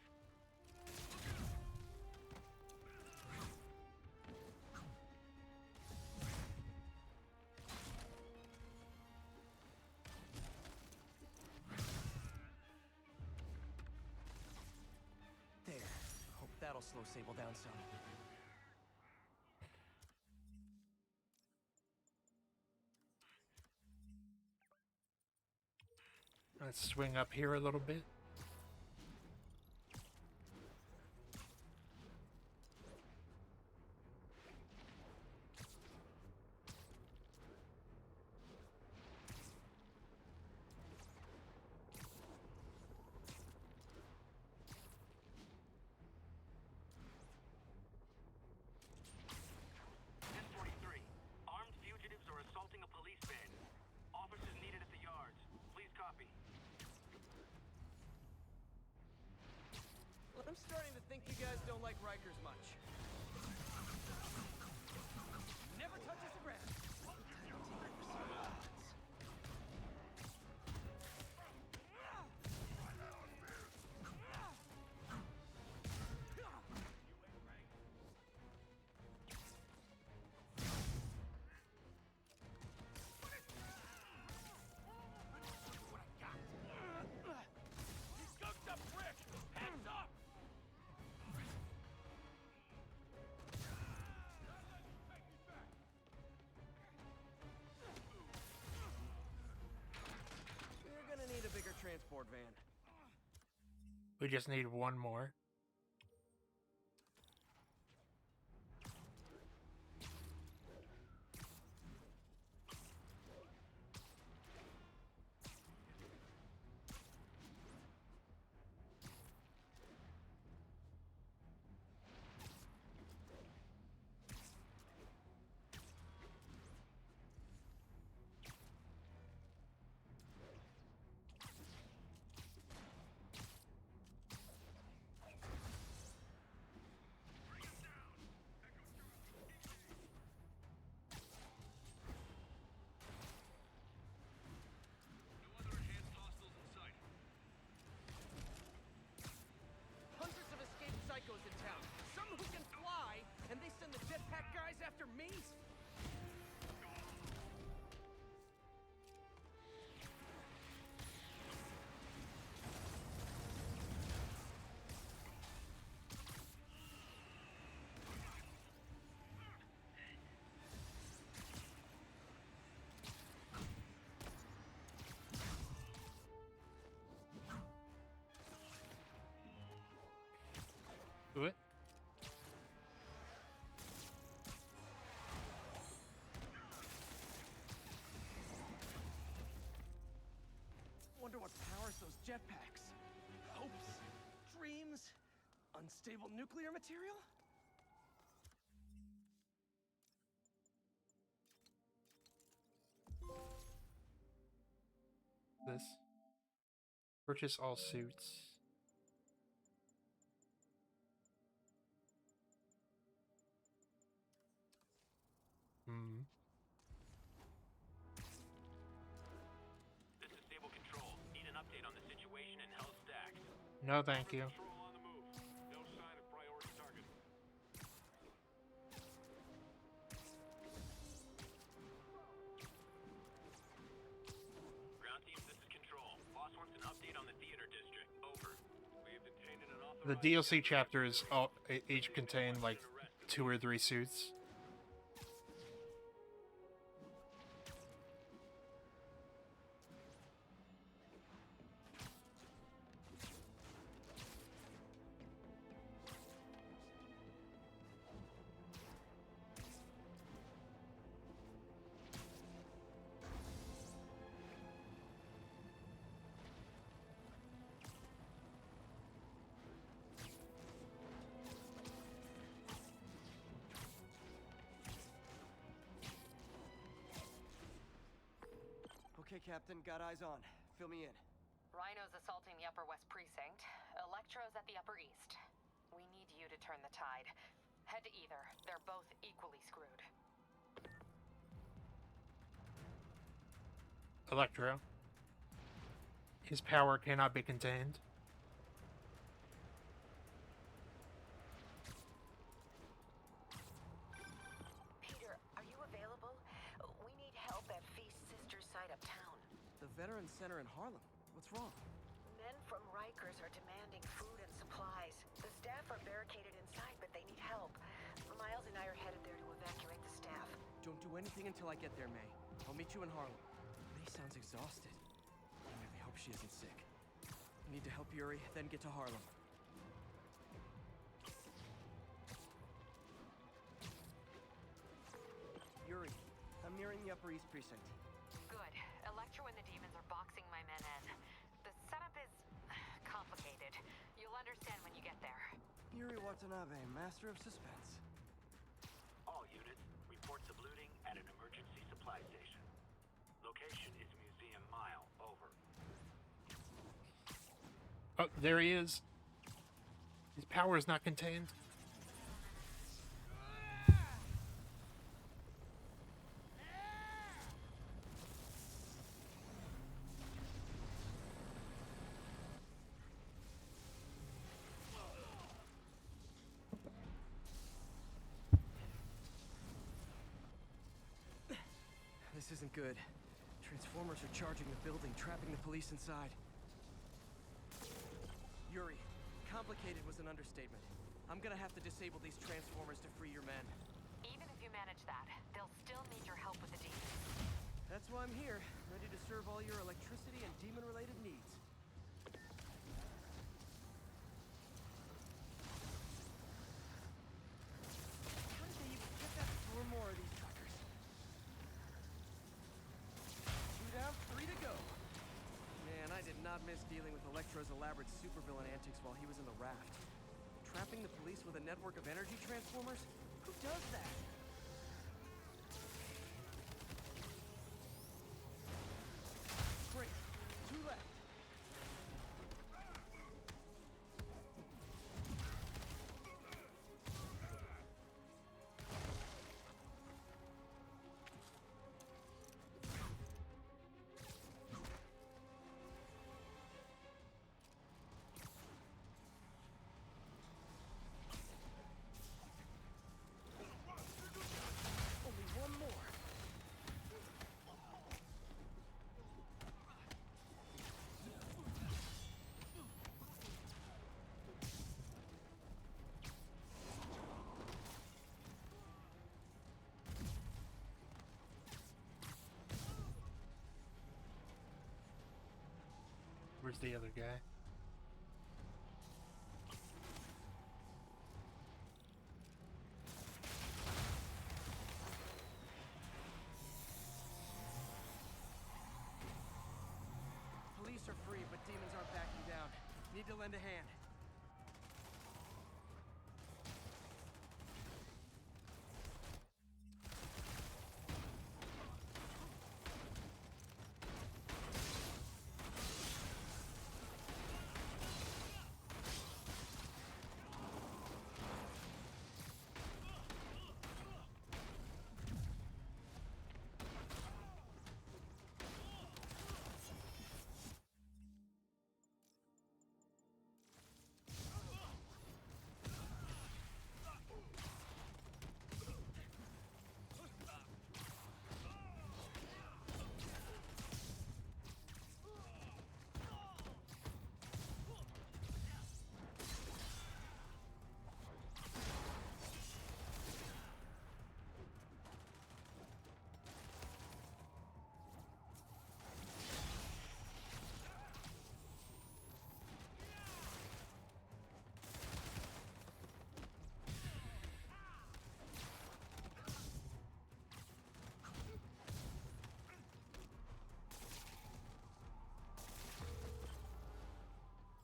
There. Hope that'll slow Sable down some. Let's swing up here a little bit. Armed fugitives are assaulting a police van. Officers needed at the yards. Please copy. I'm starting to think you guys don't like Rikers much. Never touches the ground. He skunked up brick! Heads up! We just need one more. Hundreds of escaped psychos in town. Some who can fly, and they send the jetpack guys after me? What? Wonder what powers those jetpacks. Hopes? Dreams? Unstable nuclear material? This. Purchase all suits. Hmm. This is Stable Control. Need an update on the situation in Hell's Stacks. No, thank you. Patrol on the move. No sign of priority target. Ground team, this is Control. Boss wants an update on the theater district. Over. We have detained an The unauthorized... DLC chapters each contain like 2 or 3 suits. Okay, Captain, got eyes on. Fill me in. Rhino's assaulting the Upper West Precinct. Electro's at the Upper East. We need you to turn the tide. Head to either. They're both equally screwed. Electro. His power cannot be contained. Peter, are you available? We need help at Feast Sister's site uptown. The Veterans Center in Harlem. What's wrong? Men from Rikers are demanding food and supplies. The staff are barricaded inside, but they need help. Miles and I are headed there to evacuate the staff. Don't do anything until I get there, May. I'll meet you in Harlem. May sounds exhausted. I really hope she isn't sick. I need to help Yuri, then get to Harlem. Yuri, I'm nearing the Upper East Precinct. Good. Electro and the demons are boxing my men in. The setup is complicated. You'll understand when you get there. Yuri Watanabe, master of suspense. All units, reports of looting at an emergency supply station. Location is Museum Mile. Over. Oh, there he is. His power is not contained. This isn't good. Transformers are charging the building, trapping the police inside. Yuri, complicated was an understatement. I'm gonna have to disable these transformers to free your men. Even if you manage that, they'll still need your help with the demons. That's why I'm here, ready to serve all your electricity and demon-related needs. missed dealing with Electro's elaborate supervillain antics while he was in the raft. Trapping the police with a network of energy transformers? Who does that? Great. 2 left. Only one more. Where's the other guy? Police are free, but demons aren't backing down. Need to lend a hand.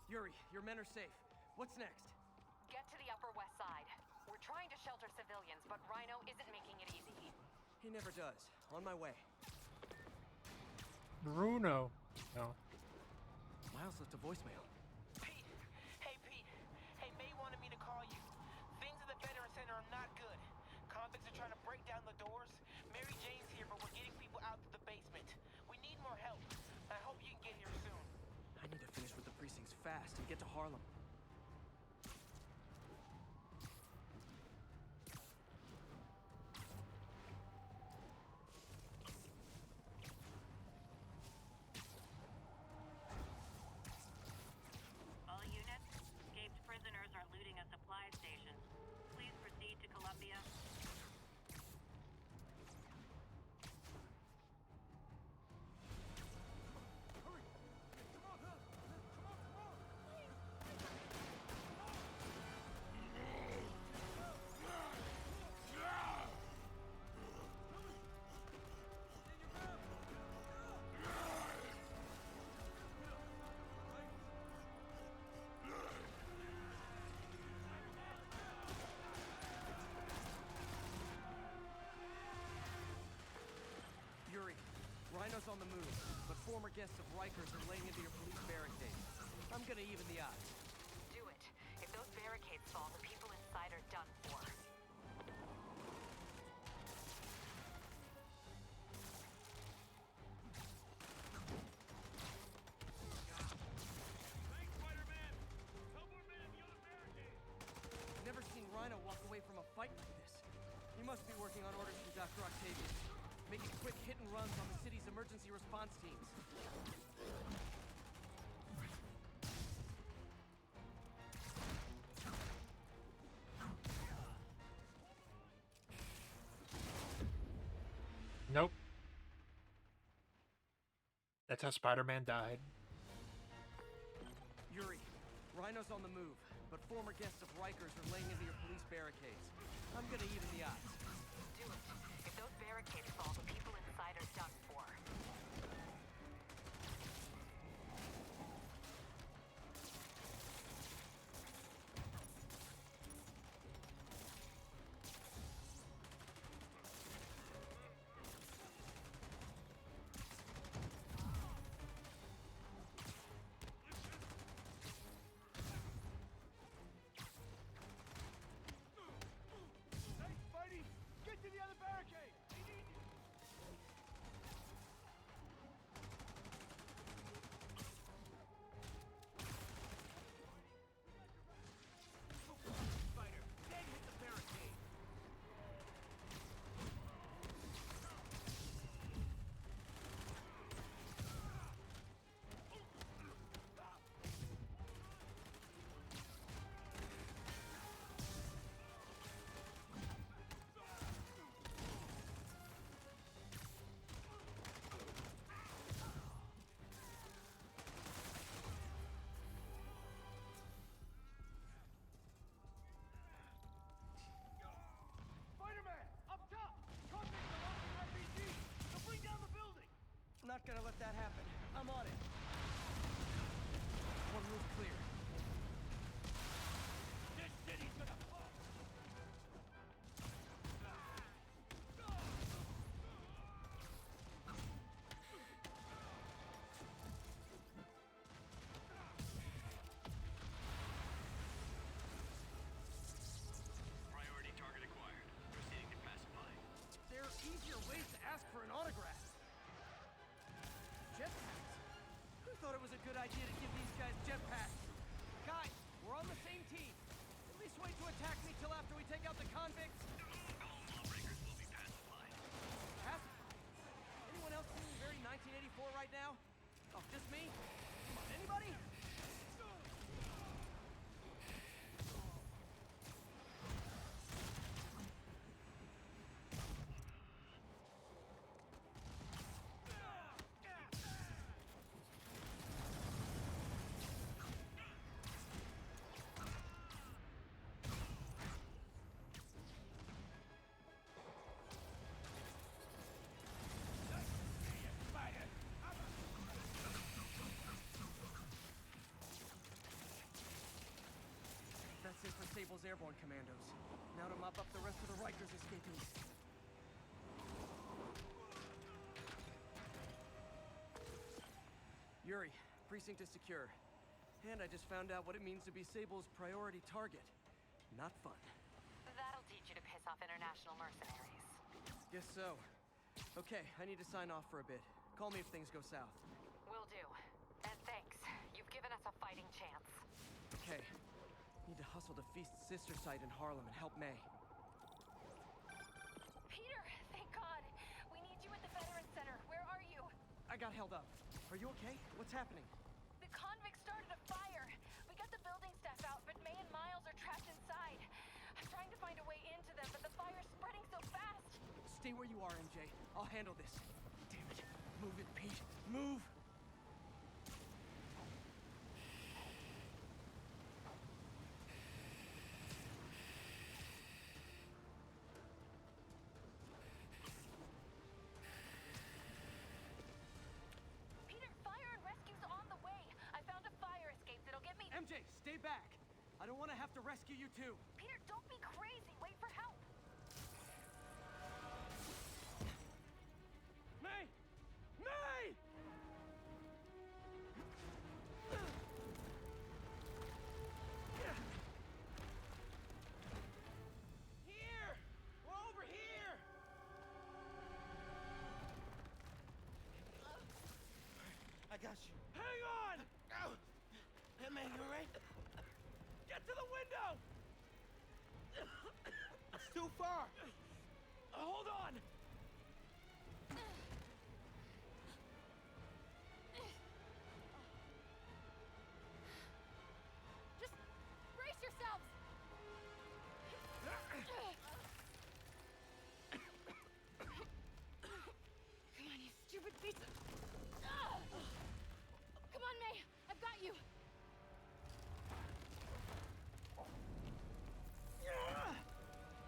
Yuri, your men are safe. What's next? Get to the Upper West Side. We're trying to shelter civilians, but Rhino isn't making it easy. He never does. On my way. Bruno. No. Miles left a voicemail. Pete. Hey, Pete. Hey, May wanted me to call you. Things at the Veteran Center are not good. Convicts are trying to break down the doors. Mary Jane's here, but we're getting people out to the basement. We need more help. I hope you can get here soon. I need to finish with the precincts fast and get to Harlem. All units, escaped prisoners are looting a supply station. Please proceed to Columbia. Yuri, Rhino's on the move, but former guests of Rikers are laying into your police barricades. I'm gonna even the odds. Do it. If those barricades fall, the people inside are done for. Thanks, Spider-Man! Help our man at the other barricade! I've never seen Rhino walk away from a fight like this. He must be working on orders from Dr. Octavius, making quick hit and runs on the city's emergency response teams. Nope. That's how Spider-Man died. Yuri, Rhino's on the move, but former guests of Rikers are laying into your police barricades. I'm gonna even the odds. Do it. If those barricades fall, the people inside are done for. gonna let that happen. I'm on it. One roof clear. This city's gonna fall. Priority target acquired. Proceeding to pacify. There are easier ways to ask for an autograph. Jetpacks? Who thought it was a good idea to give these guys jetpacks? Guys, we're on the same team. At least wait to attack me till after we take out the convicts. All lawbreakers will be pacified. Pacified? Anyone else feeling very 1984 right now? Oh, just me? Come on, anybody? That's it for Sable's airborne commandos. Now to mop up the rest of the Rikers escapees. Yuri, precinct is secure. And I just found out what it means to be Sable's priority target. Not fun. That'll teach you to piss off international mercenaries. Guess so. Okay, I need to sign off for a bit. Call me if things go south. Will do. And thanks. You've given us a fighting chance. Okay. Need to hustle to Feast's sister site in Harlem and help May. Peter, thank God. We need you at the Veterans Center. Where are you? I got held up. Are you okay? What's happening? The convicts started a fire. We got the building staff out, but May and Miles are trapped inside. I'm trying to find a way into them, but the fire's spreading so fast. Stay where you are, MJ. I'll handle this. Damn it. Move it, Pete. Move! Peter, fire and rescue's on the way. I found a fire escape that'll get me... MJ, stay back! I don't want to have to rescue you too. Peter, don't be crazy. Wait for help. May! May! Here! We're over here! I got you. Hang on! Ow! Hey, man, you alright? Get to the window! It's too far. Hold on! Just brace yourselves. Come on, you stupid piece of... Come on, May. I've got you.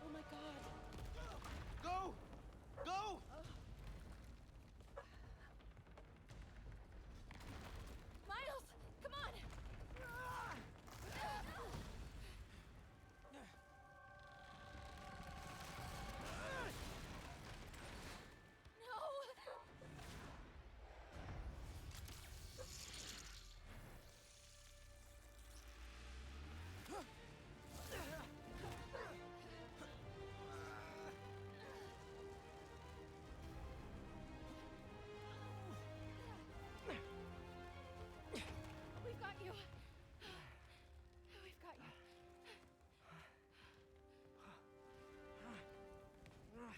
Oh my God. Go! Go! Miles, come on. No. We've got you. We've got you. Just in my apartment, way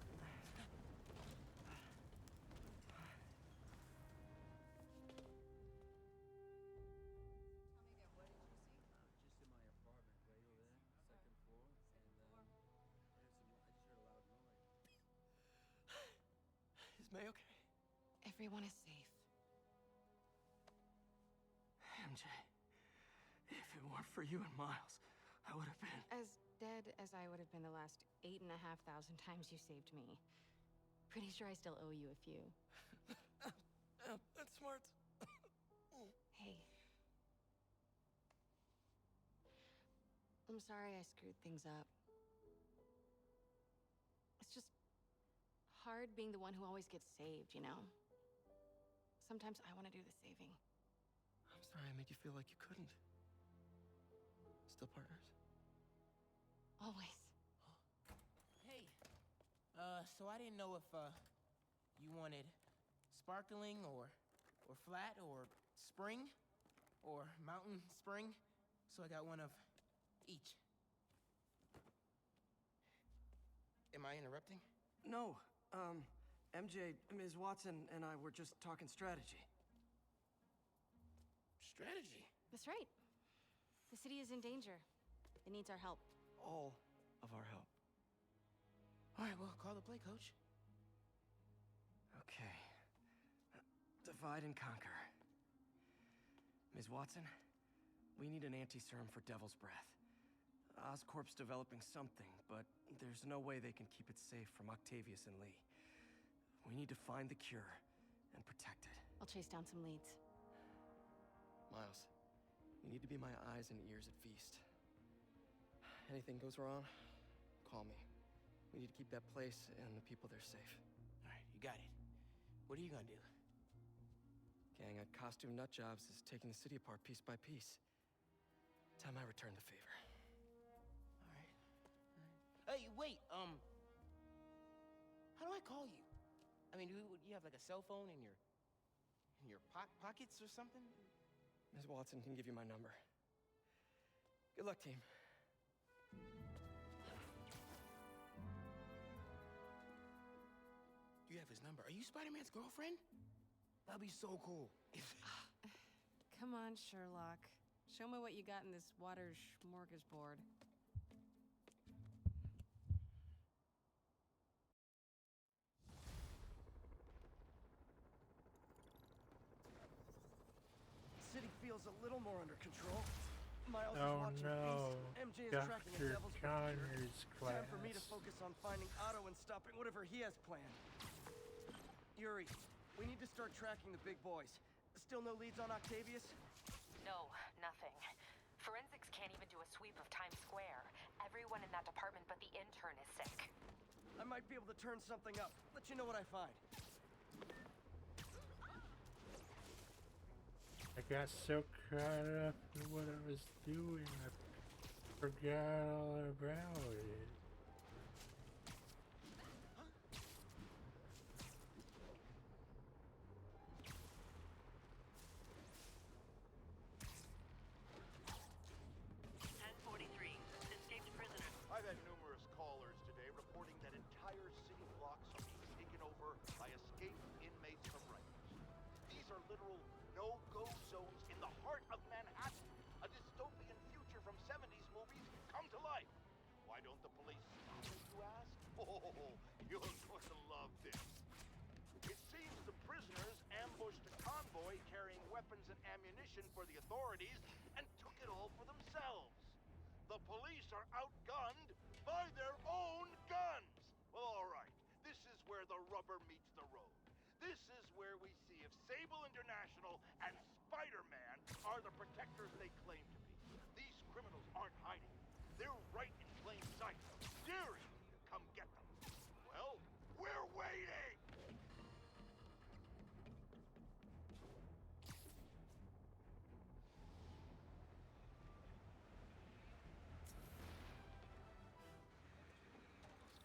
over there, second floor, and I just heard a loud noise. Is May okay? Everyone is safe. MJ, if it weren't for you and Miles, I would have been. As dead as I would have been the last 8,500 times you saved me. Pretty sure I still owe you a few. That's smart. Hey. I'm sorry I screwed things up. It's just hard being the one who always gets saved, you know? Sometimes I want to do the saving. I'm sorry I made you feel like you couldn't. Still partners? Always. Hey, so I didn't know if, you wanted sparkling or flat or spring or mountain spring, so I got one of each. Am I interrupting? No, MJ, Ms. Watson, and I were just talking strategy. Strategy? That's right. The city is in danger. It needs our help. All of our help. All right, well, call the play, coach. Okay. Divide and conquer. Ms. Watson, we need an anti-serum for Devil's Breath. Oscorp's developing something, but there's no way they can keep it safe from Octavius and Lee. We need to find the cure and protect it. I'll chase down some leads. Miles, you need to be my eyes and ears at Feast. Anything goes wrong, call me. We need to keep that place and the people there safe. All right, you got it. What are you gonna do? Gang at Costume Nutjobs is taking the city apart piece by piece. Time I return the favor. All right. Hey, wait, how do I call you? I mean, do you have like a cell phone in your pockets or something? Ms. Watson can give you my number. Good luck, team. You have his number. Are you Spider-Man's girlfriend? That'd be so cool. Come on, Sherlock. Show me what you got in this water smorgasbord. City feels a little more under control. Miles is Oh watching no, Feast. MJ is tracking a Dr. Devil's Breath cure. Connor's class. Time for me to focus on finding Otto and stopping whatever he has planned. Yuri, we need to start tracking the big boys. Still no leads on Octavius? No, nothing. Forensics can't even do a sweep of Times Square. Everyone in that department but the intern is sick. I might be able to turn something up. Let you know what I find. I got so caught up in what I was doing, I forgot all about it. I've had numerous callers today reporting that entire city blocks are being taken over by escaped inmates from Rikers. These are literal no-go zones in the heart of Manhattan. A dystopian future from 70s movies come to life. Why don't the police stop it, you ask? Oh, you're going to love this. It seems the prisoners ambushed a convoy carrying weapons and ammunition for the authorities and took it all for themselves. The police are outgunned by their own guns! Well, alright. This is where the rubber meets the road. This is where we see if Sable International and Spider-Man are the protectors they claim to be. These criminals aren't hiding. They're right in plain sight, daring me to come get them. Well, we're waiting!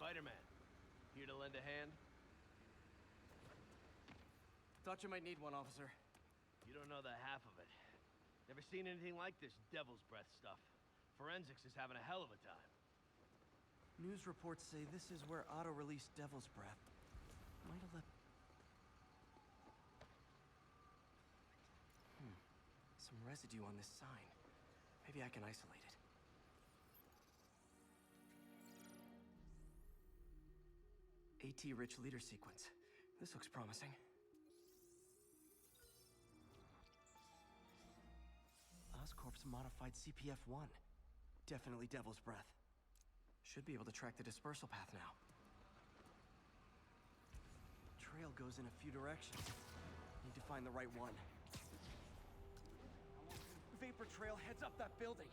Spider-Man, here to lend a hand? Thought you might need one, officer. You don't know the half of it. Never seen anything like this Devil's Breath stuff. Forensics is having a hell of a time. News reports say this is where Otto released Devil's Breath. Might have left... Some residue on this sign. Maybe I can isolate it. AT-rich leader sequence. This looks promising. Oscorp's modified CPF-1. Definitely Devil's Breath. Should be able to track the dispersal path now. Trail goes in a few directions. Need to find the right one. Vapor trail heads up that building.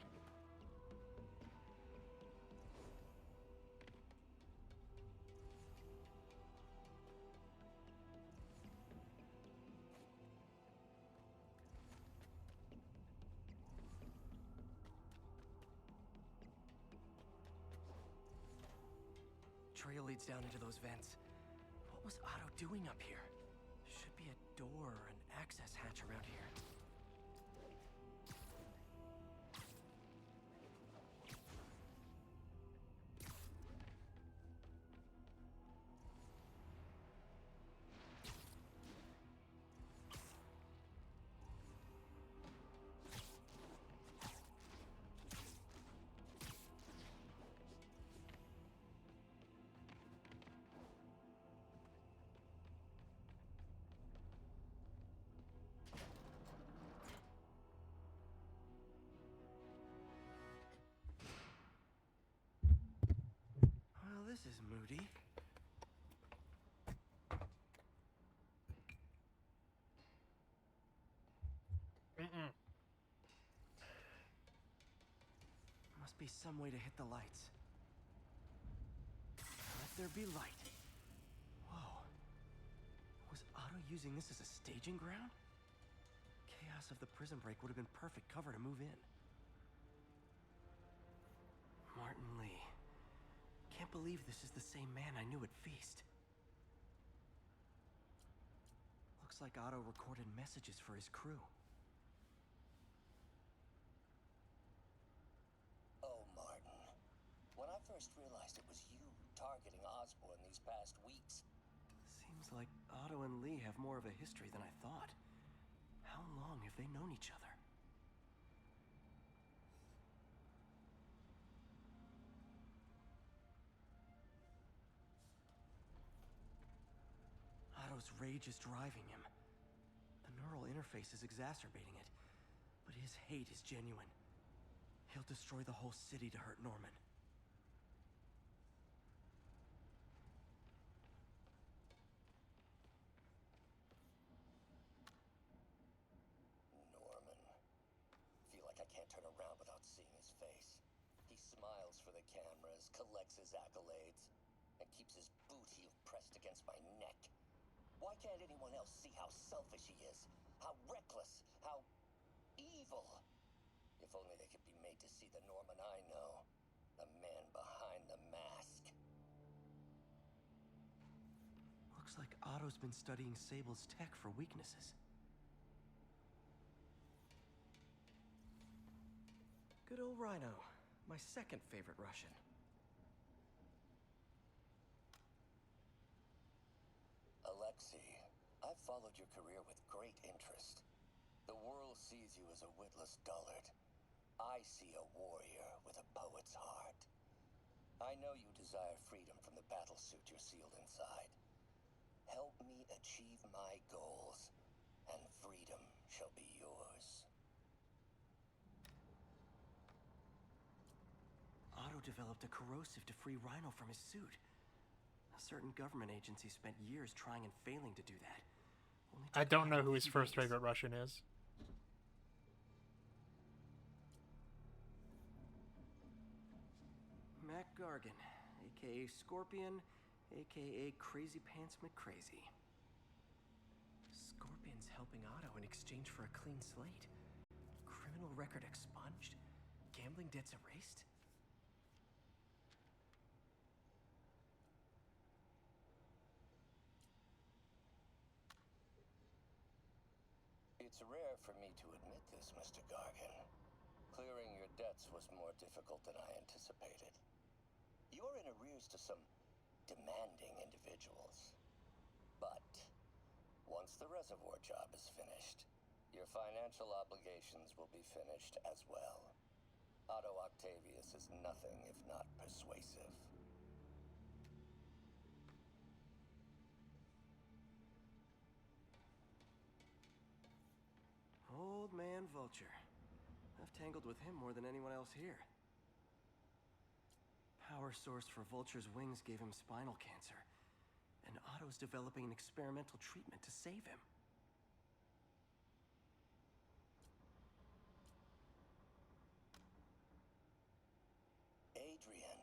Trail leads down into those vents. What was Otto doing up here? Should be a door or an access hatch around here. Well, this is moody. Must be some way to hit the lights. Let there be light. Whoa. Was Otto using this as a staging ground? Chaos of the prison break would have been perfect cover to move in. Martin Lee. Can't believe this is the same man I knew at Feast. Looks like Otto recorded messages for his crew. Oh, Martin. When I first realized it was you targeting Osborn these past weeks. Seems like Otto and Lee have more of a history than I thought. How long have they known each other? Otto's rage is driving him. The neural interface is exacerbating it, but his hate is genuine. He'll destroy the whole city to hurt Norman. Norman. Feel like I can't turn around without seeing his face. He smiles for the cameras, collects his accolades, and keeps his boot heel pressed against my neck. Why can't anyone else see how selfish he is? How reckless? How evil? If only they could be made to see the Norman I know. The man behind the mask. Looks like Otto's been studying Sable's tech for weaknesses. Good old Rhino. My second favorite Russian. Alexei, I've followed your career with great interest. The world sees you as a witless dullard. I see a warrior with a poet's heart. I know you desire freedom from the battlesuit you're sealed inside. Help me achieve my goals, and freedom shall be yours. Otto developed a corrosive to free Rhino from his suit. A certain government agency spent years trying and failing to do that. I don't know who his first favorite Russian is. Mac Gargan, aka Scorpion, aka Crazy Pants McCrazy. Scorpion's helping Otto in exchange for a clean slate. Criminal record expunged? Gambling debts erased? It's rare for me to admit this, Mr. Gargan. Clearing your debts was more difficult than I anticipated. You're in arrears to some demanding individuals. But once the reservoir job is finished, your financial obligations will be finished as well. Otto Octavius is nothing if not persuasive. Old man Vulture. I've tangled with him more than anyone else here. power source for Vulture's wings gave him spinal cancer, and Otto's developing an experimental treatment to save him. Adrian,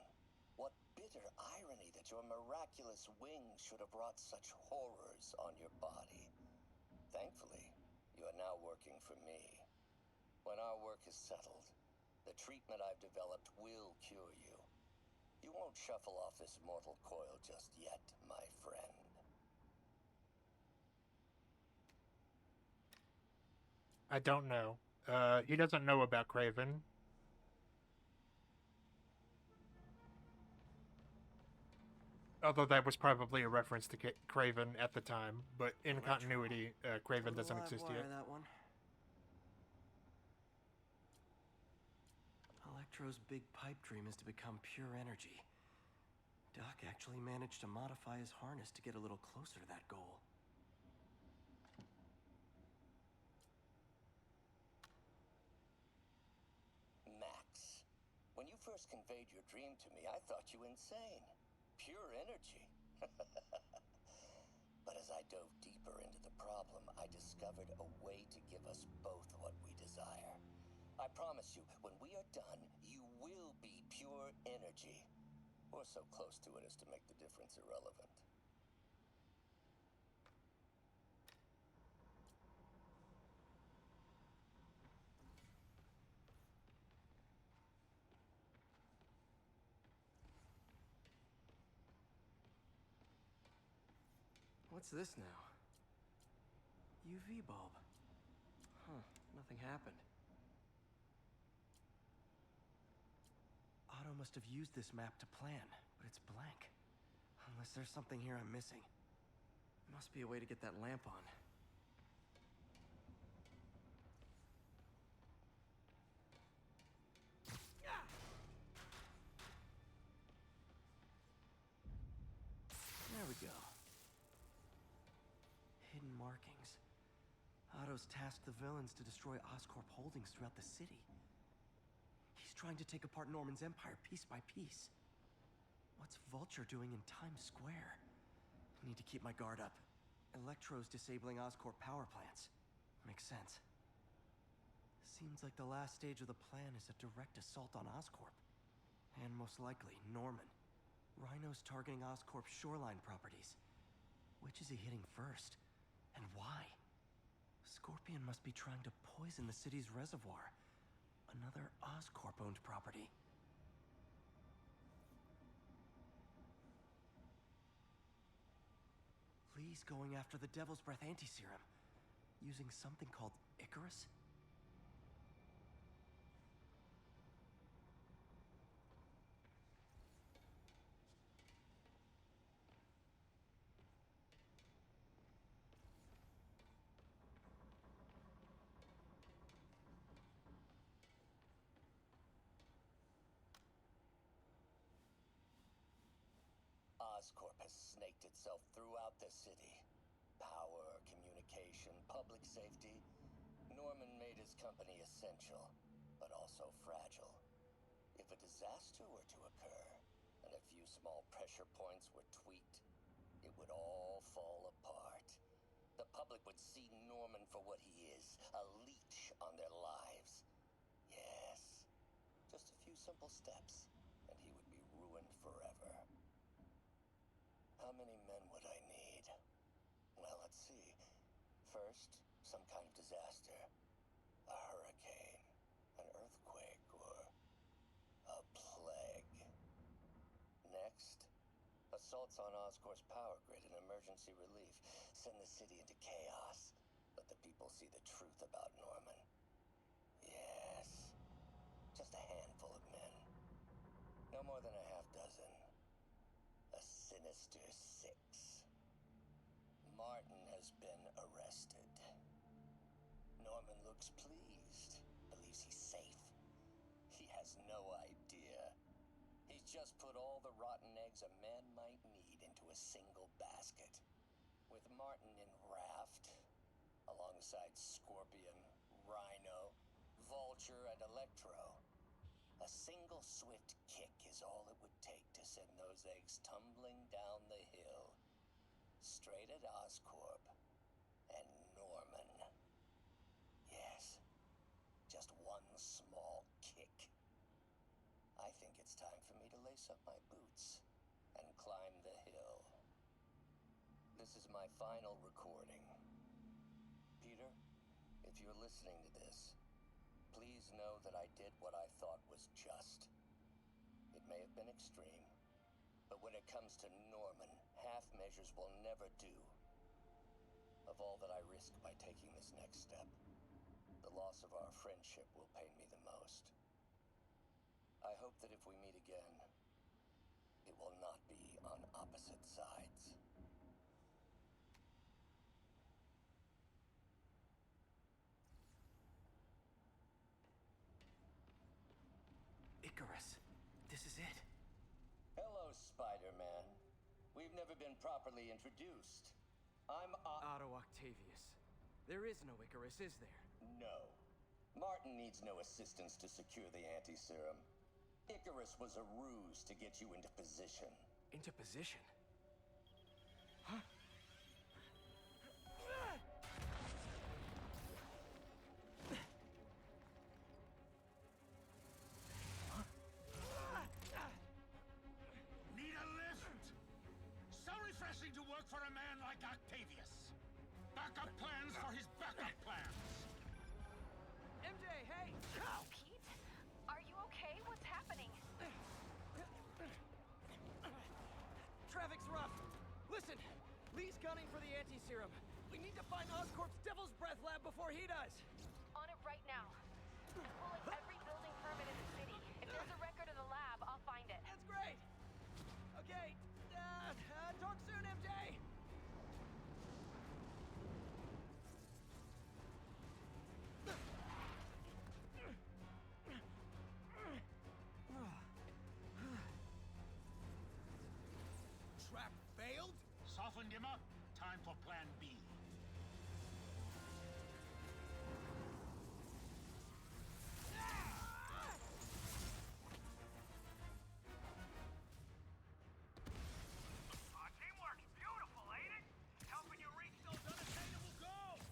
what bitter irony that your miraculous wings should have wrought such horrors on your body. Thankfully, you are now working for me. When our work is settled, the treatment I've developed will cure you. You won't shuffle off this mortal coil just yet, my friend. I don't know. He doesn't know about Kraven. Although that was probably a reference to Kraven at the time, but in continuity, Kraven doesn't exist yet. That one. Electro's big pipe dream is to become pure energy. Doc actually managed to modify his harness to get a little closer to that goal. Max, when you first conveyed your dream to me, I thought you insane. Pure energy. But as I dove deeper into the problem, I discovered a way to give us both what we desire. I promise you, when we are done, you will be pure energy. Or so close to it as to make the difference irrelevant. What's this now? UV bulb. Huh, nothing happened. Otto must have used this map to plan, but it's blank. Unless there's something here I'm missing. Must be a way to get that lamp on. There we go. Hidden markings. Otto's tasked the villains to destroy Oscorp holdings throughout the city. He's trying to take apart Norman's empire piece by piece. What's Vulture doing in Times Square? I need to keep my guard up. Electro's disabling Oscorp power plants. Makes sense. Seems like the last stage of the plan is a direct assault on Oscorp. And most likely, Norman. Rhino's targeting Oscorp's shoreline properties. Which is he hitting first? And why? Scorpion must be trying to poison the city's reservoir. Another Oscorp-owned property. Lee's going after the Devil's Breath anti-serum. Using something called Icarus? Oscorp has snaked itself throughout the city. Power, communication, public safety. Norman made his company essential, but also fragile. If a disaster were to occur, and a few small pressure points were tweaked, it would all fall apart. The public would see Norman for what he is, a leech on their lives. Yes, just a few simple steps, and he would be ruined forever. How many men would I need? Well, let's see. First, some kind of disaster. A hurricane, an earthquake, or a plague. Next, assaults on Oscorp's power grid and emergency relief. Send the city into chaos. Let the people see the truth about Norman. Yes, just a handful of men. No more than a half dozen. A sinister six. Martin has been arrested. Norman looks pleased, believes he's safe. He has no idea. He's just put all the rotten eggs a man might need into a single basket. With Martin in raft, alongside Scorpion, Rhino, Vulture, and Electro, a single swift kick is all it would take to eggs tumbling down the hill, straight at Oscorp and Norman. Yes, just one small kick. I think it's time for me to lace up my boots and climb the hill. This is my final recording. Peter, if you're listening to this, please know that I did what I thought was just. It may have been extreme, but when it comes to Norman, half measures will never do. Of all that I risk by taking this next step, the loss of our friendship will pain me the most. I hope that if we meet again, it will not be on opposite sides. Icarus, this is it. Hello, Spider-Man. We've never been properly introduced. I'm Otto Octavius. There is no Icarus, is there? No. Martin needs no assistance to secure the anti-serum. Icarus was a ruse to get you into position. Into position? Huh? Need a lift? So refreshing to work for a man like Octavius. Backup plans for his backup plans. MJ, hey! Pete? Are you okay? What's happening? Traffic's rough. Listen, Lee's gunning for the anti-serum. We need to find Oscorp's Devil's Breath lab before he does. On it right now. I'm pulling every building permit in the city. If there's a record of the lab, I'll find it. That's great. Okay, talk soon, MJ. Trap failed? Softened him up. Time for plan B. Teamwork's beautiful, ain't it? Helping you reach those unattainable goals.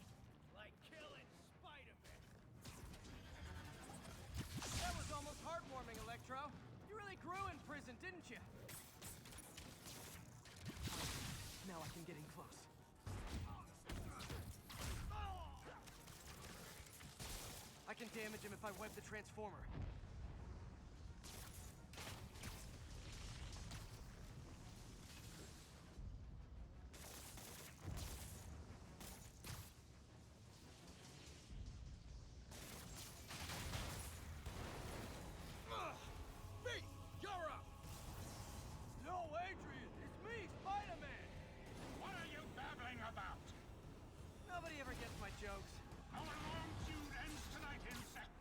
Like killing Spider-Man. That was almost heartwarming, Electro. You really grew in prison, didn't you? Now I can get in close. I can damage him if I web the transformer. Me! You're up! No, Adrian! It's me, Spider-Man! What are you babbling about? Nobody ever gets my jokes. Our long feud ends tonight, insect.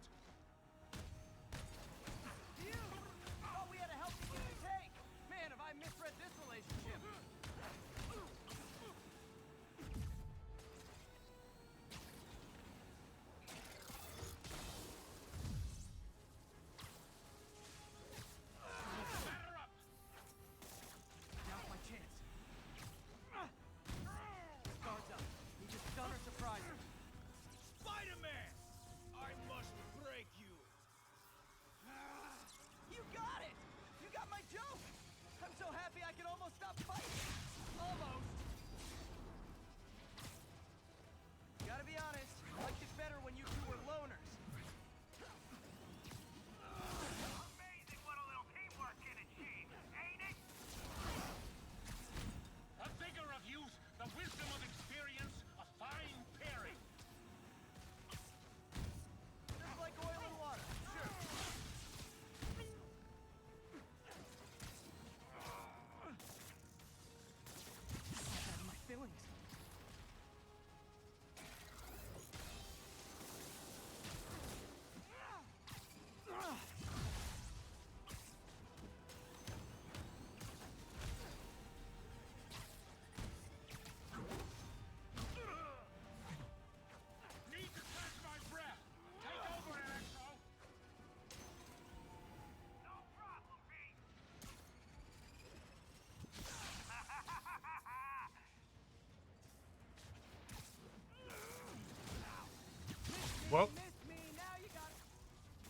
Whoa. You missed me. Now you got it.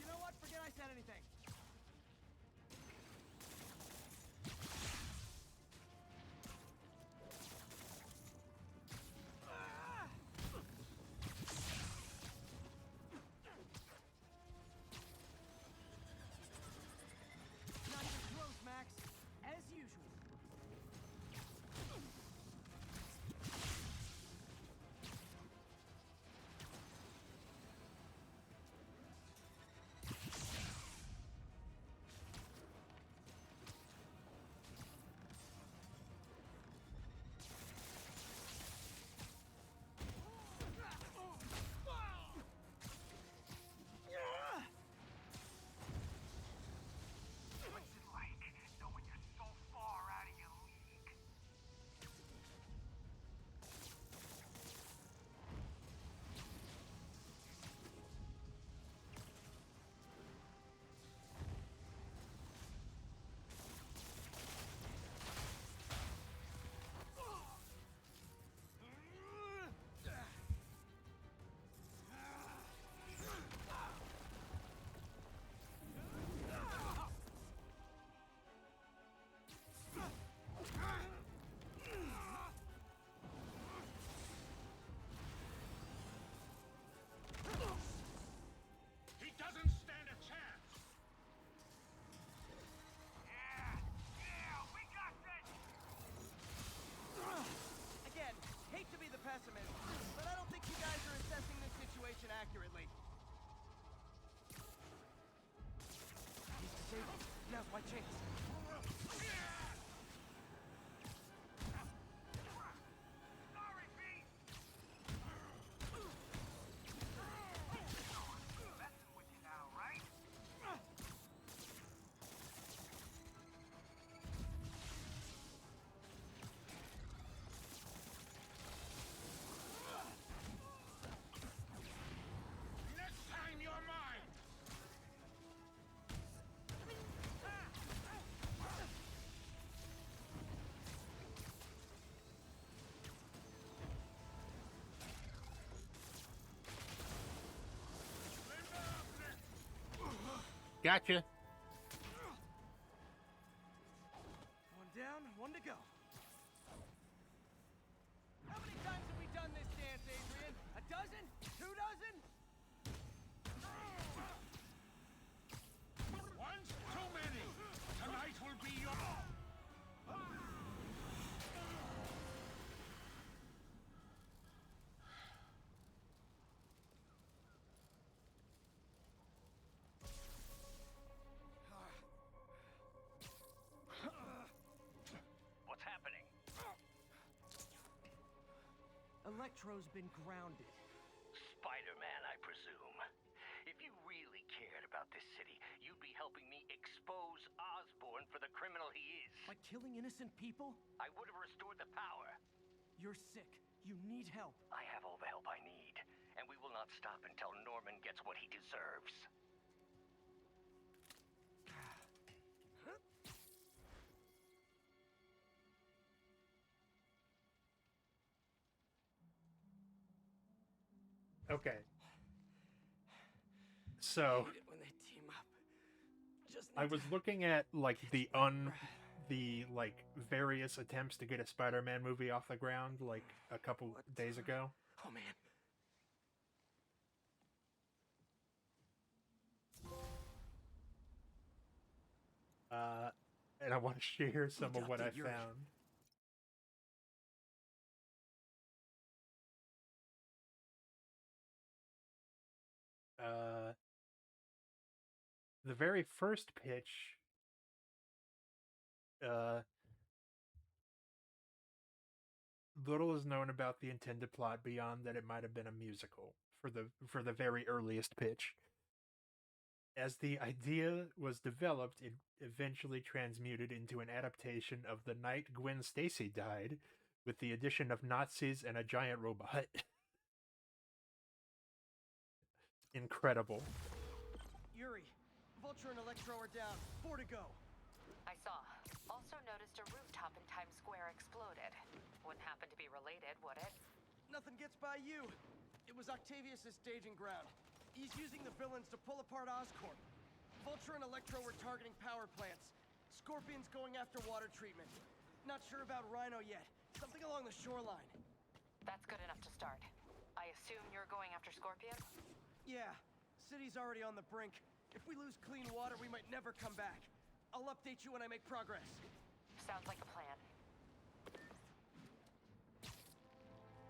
You know what? Forget I said anything. Not even close, Max. As usual. What's it like knowing you're so far out of your league? He doesn't stand a chance! Yeah, we got this! Again, hate to be the pessimist, but I don't think you guys are assessing this situation accurately. He's disabled. Now's my chance. Sorry, Pete! Messing with you now, right? Next time you're mine! Gotcha. One down, one to go. How many times have we done this dance, Adrian? A dozen? 2 dozen? One's too many! Tonight will be your... What's happening? Electro's been grounded. Spider-Man, I presume. If you really cared about this city, you'd be helping me expose Osborn for the criminal he is. By killing innocent people? I would have restored the power. You're sick. You need help. I have all the help I need, and we will not stop until Norman gets what he deserves. Okay. So Hate it when they team up. Just I need was to- looking at like the like various attempts to get a Spider-Man movie off the ground like a couple days ago. Oh man. And I want to share some of what I Update Yuri. found. The very first pitch, little is known about the intended plot beyond that it might have been a musical for the very earliest pitch. As the idea was developed, it eventually transmuted into an adaptation of The Night Gwen Stacy Died, with the addition of Nazis and a giant robot. Incredible. Yuri, Vulture and Electro are down. 4 to go. I saw. Also noticed a rooftop in Times Square exploded. Wouldn't happen to be related, would it? Nothing gets by you. It was Octavius' staging ground. He's using the villains to pull apart Oscorp. Vulture and Electro were targeting power plants. Scorpion's going after water treatment. Not sure about Rhino yet. Something along the shoreline. That's good enough to start. I assume you're going after Scorpion? Yeah. City's already on the brink. If we lose clean water, we might never come back. I'll update you when I make progress. Sounds like a plan.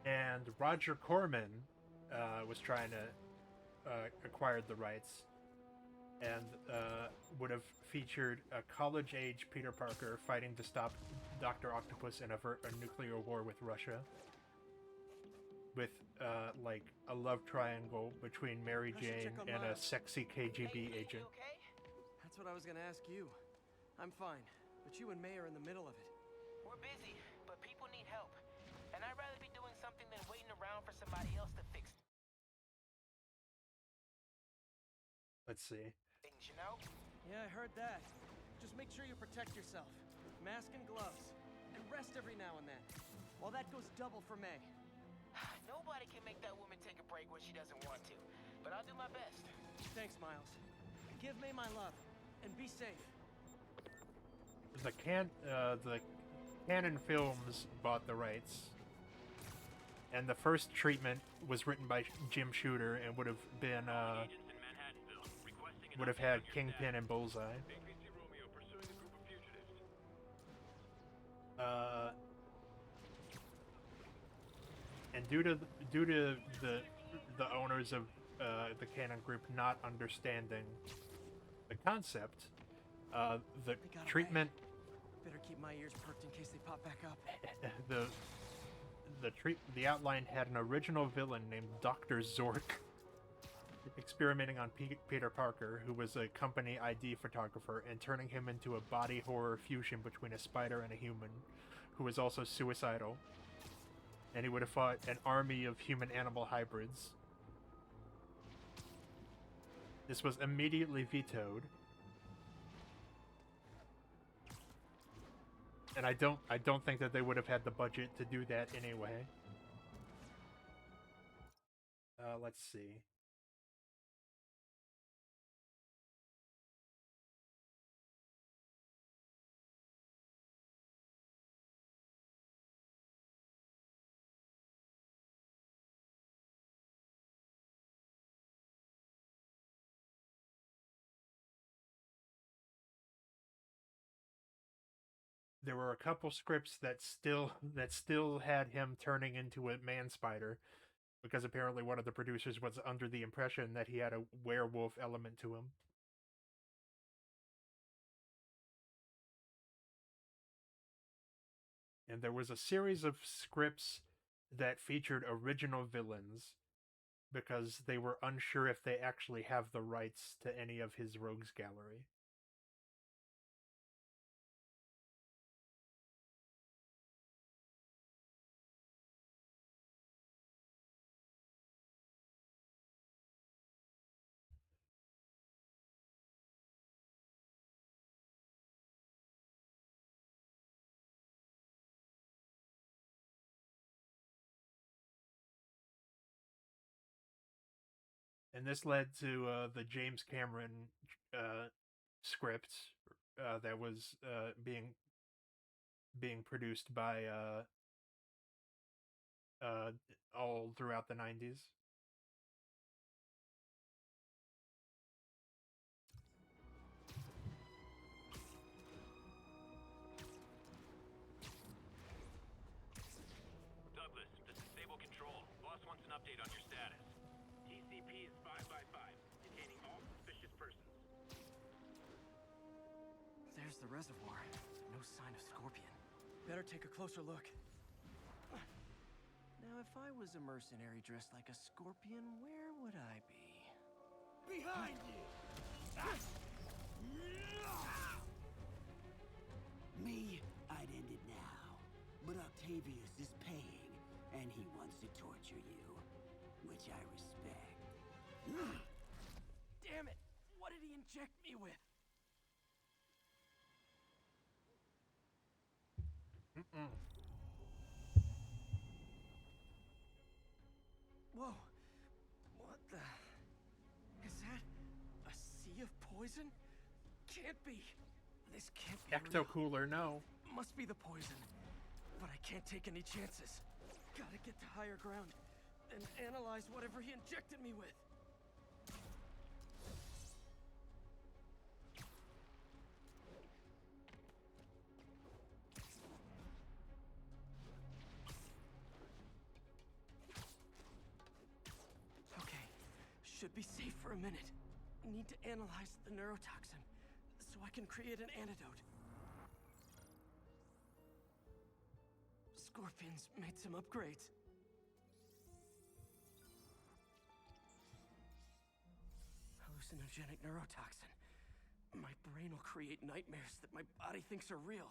And Roger Corman was trying to acquire the rights, and would have featured a college-age Peter Parker fighting to stop Dr. Octopus and avert a nuclear war with Russia, with like a love triangle between Mary Jane and a sexy KGB agent. That's what I was gonna ask you. I'm fine, but you and May are in the middle of it. We're busy, but people need help. And I'd rather be doing something than waiting around for somebody else to fix Let's see. things, you know? Yeah, I heard that. Just make sure you protect yourself. Mask and gloves. And rest every now and then. Well, that goes double for May. Nobody can make that woman take a break when she doesn't want to. But I'll do my best. Thanks, Miles. Give May my love. And be safe. The Canon Films bought the rights, and the first treatment was written by Jim Shooter and would have been would have had Kingpin and Bullseye. And due to the owners of the Canon Group not understanding the concept, the treatment. Better keep my ears perked in case they pop back up. The outline had an original villain named Dr. Zork experimenting on Peter Parker, who was a company ID photographer, and turning him into a body horror fusion between a spider and a human, who was also suicidal. And he would have fought an army of human-animal hybrids. This was immediately vetoed. And I don't think that they would have had the budget to do that anyway. Let's see. There were a couple scripts that still had him turning into a man spider, because apparently one of the producers was under the impression that he had a werewolf element to him. And there was a series of scripts that featured original villains because they were unsure if they actually have the rights to any of his rogues gallery. And this led to the James Cameron script that was being produced by all throughout the 90s. Douglas, this is Sable Control. Boss wants an update on your status. TCP is 5x5, detaining all suspicious persons. There's the reservoir. No sign of Scorpion. Better take a closer look. Now, if I was a mercenary dressed like a scorpion, where would I be? Behind you! Me, I'd end it now. But Octavius is paying, and he wants to torture you, which I respect. Damn it! What did he inject me with? Whoa. What the... poison? Can't be. This can't be real. Ecto Cooler, no. Must be the poison. But I can't take any chances. Gotta get to higher ground and analyze whatever he injected me with. Okay, should be safe for a minute. Need to analyze the neurotoxin so I can create an antidote. Scorpions made some upgrades. Hallucinogenic neurotoxin. My brain will create nightmares that my body thinks are real.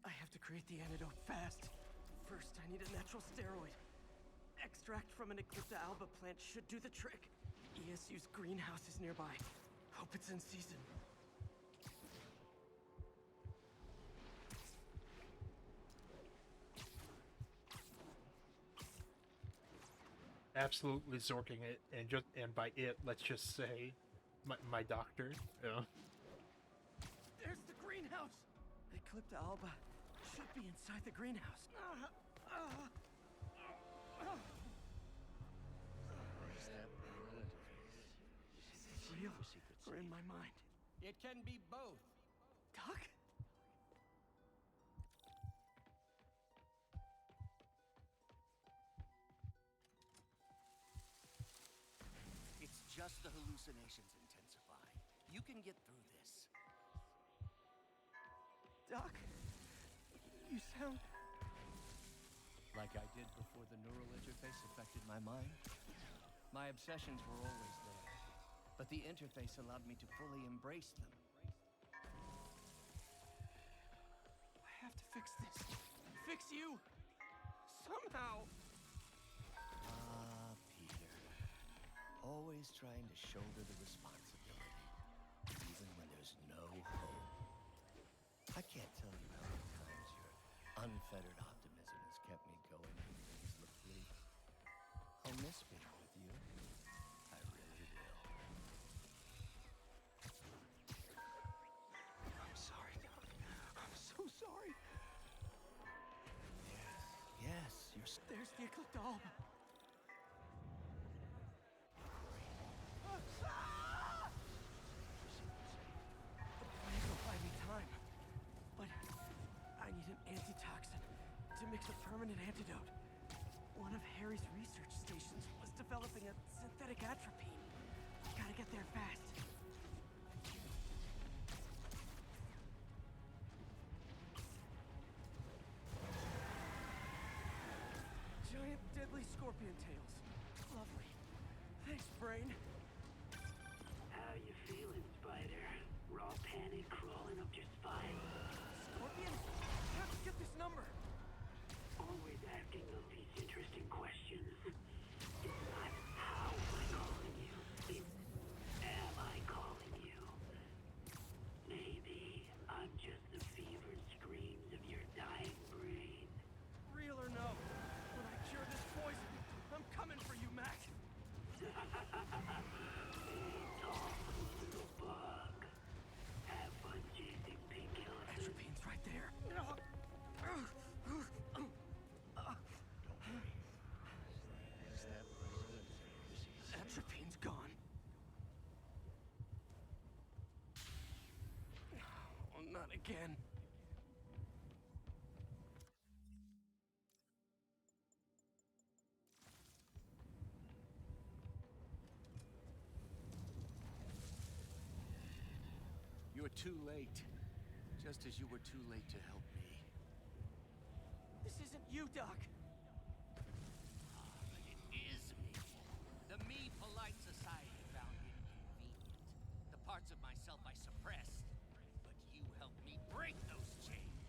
I have to create the antidote fast. First, I need a natural steroid. Extract from an Eclipta alba plant should do the trick. ESU's greenhouse is nearby. Hope it's in season. Absolutely zorking it, and by it, let's just say, my doctor. Yeah. There's the greenhouse. Eclipta alba should be inside the greenhouse. Is it real or in my mind? It can be both. Doc? It's just the hallucinations intensifying. You can get through this. Doc, you sound... Like I did before the neural interface affected my mind. My obsessions were always there, but the interface allowed me to fully embrace them. I have to fix this. Fix you! Somehow! Ah, Peter. Always trying to shoulder the responsibility, even when there's no hope. I can't tell you how many times your unfettered optimism has kept me going when things look bleak. I'll miss being with you. I really will. I'm sorry, Doc. I'm so sorry. Yes, you're... There's the Eclipta alba. The plant will buy me time, but I need an antitoxin to mix a permanent antidote. One of Harry's research stations was developing a synthetic atropine. Gotta get there fast. Giant deadly scorpion tails. Lovely. Thanks, brain. How you feeling, Spider? Raw panic crawling up your spine? Scorpion? How'd you get this number? Always asking these interesting questions. It's not how am I calling you, it's am I calling you? Maybe I'm just the fevered screams of your dying brain. Real or no, when I cure this poison, I'm coming for you, Mac. Talk, little bug. Have fun chasing pink elephants. Atropine's right there. Atropine's gone. Oh, not again. You're too late. Just as you were too late to help me. This isn't you, Doc. But it is me. The me polite society found inconvenient. The parts of myself I suppressed. But you helped me break those chains.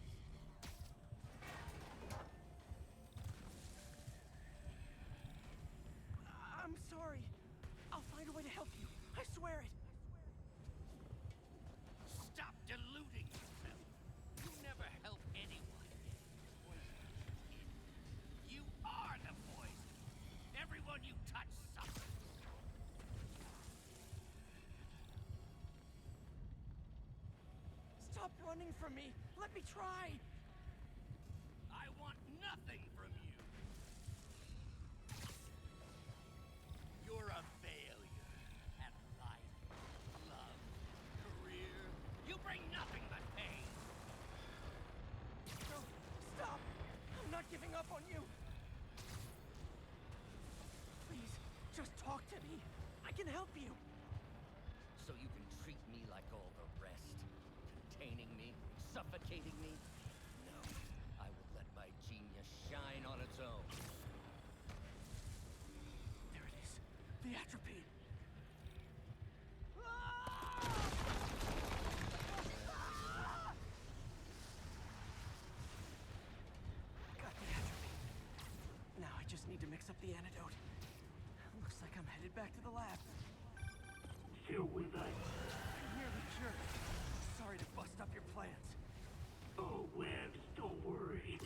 I'm sorry. I'll find a way to help you. I swear it. Stop deluding yourself. You never help anyone. Poison is in. You are the poison. Everyone you touch suffers. Stop running from me. Let me try. I want nothing from you. You're a failure at life, love, career. You bring nothing but pain. No, stop. I'm not giving up on you. Please, just talk to me. I can help you. So you can treat me like all the rest. Containing me, suffocating me. No, I will let my genius shine on its own. There it is. The atropine. Got the atropine. Now I just need to mix up the antidote. Looks like I'm headed back to the lab. Still with us? I'm nearly cured. Sorry to bust up your plans. Oh, Webbs, don't worry.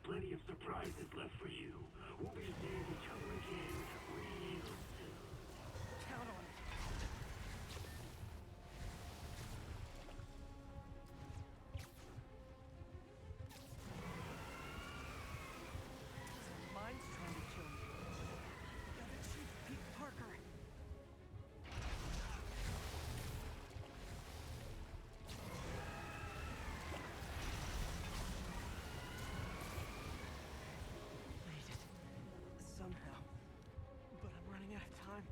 Plenty of surprises left for you. We'll be seeing each other again real soon. Count on it. Some mind's trying to kill me. Gotta chief Pete Parker. Made it. Somehow. But I'm running out of time.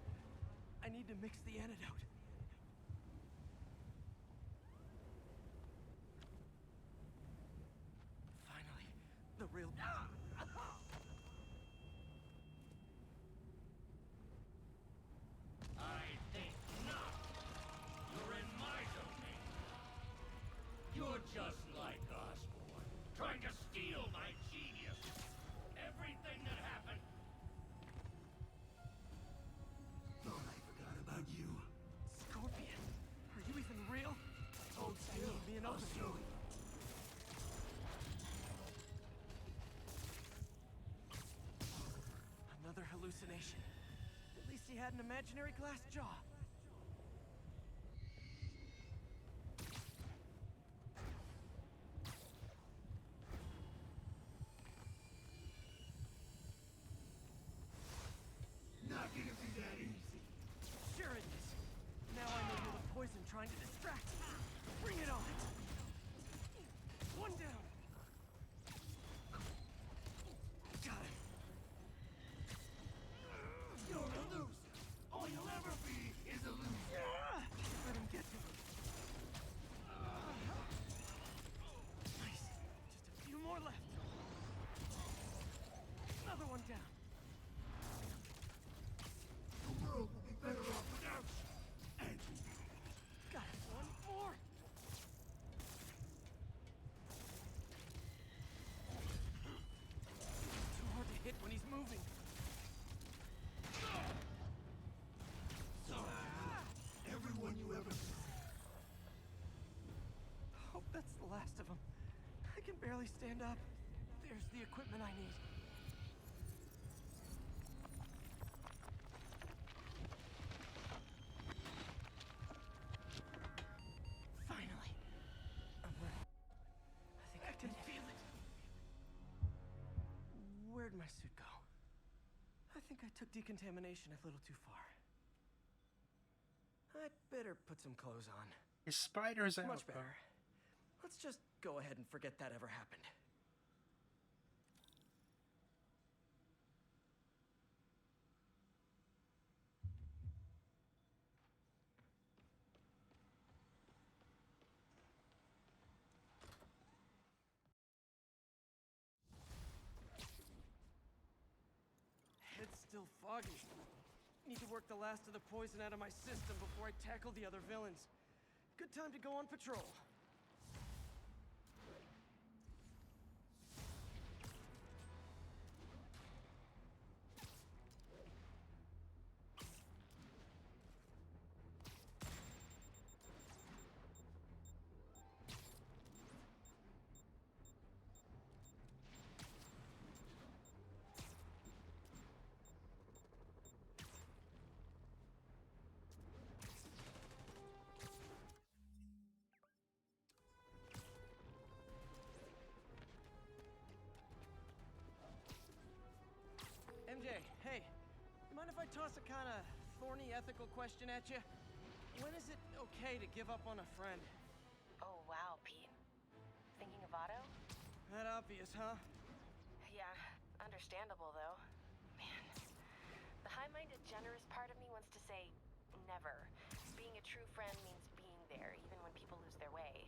I need to mix the antidote. Finally, the real... I think not. You're in my domain. You're just like Osborn, trying to steal my genius. Everything that happened. Thought I forgot about you. Scorpion, are you even real? Hold I need me an I'll opening. show you. Another hallucination. At least he had an imaginary glass jaw. Not gonna be that easy. Sure it is. Now I know you're the poison trying to distract me. Bring it on. One down. Got it. You're a loser. All you'll ever be is a loser. Let him get to me. Nice. Just a few more left. Another one down. The world will be better off without you. And you. Got it. One more. Too hard to hit when he's moving. So, everyone you ever Hope that's the last of them. I can barely stand up. There's the equipment I need. Finally. I'm ready. I think I can feel it. Where'd my suit go? I think I took decontamination a little too far. I'd better put some clothes on. His spider's out. Much better. Let's just go ahead and forget that ever happened. Head's still foggy. Need to work the last of the poison out of my system before I tackle the other villains. Good time to go on patrol. toss a kind of thorny ethical question at you? When is it okay to give up on a friend? Oh, wow, Pete. Thinking of Otto? That obvious, huh? Yeah, understandable, though. Man, the high-minded, generous part of me wants to say never. Being a true friend means being there, even when people lose their way.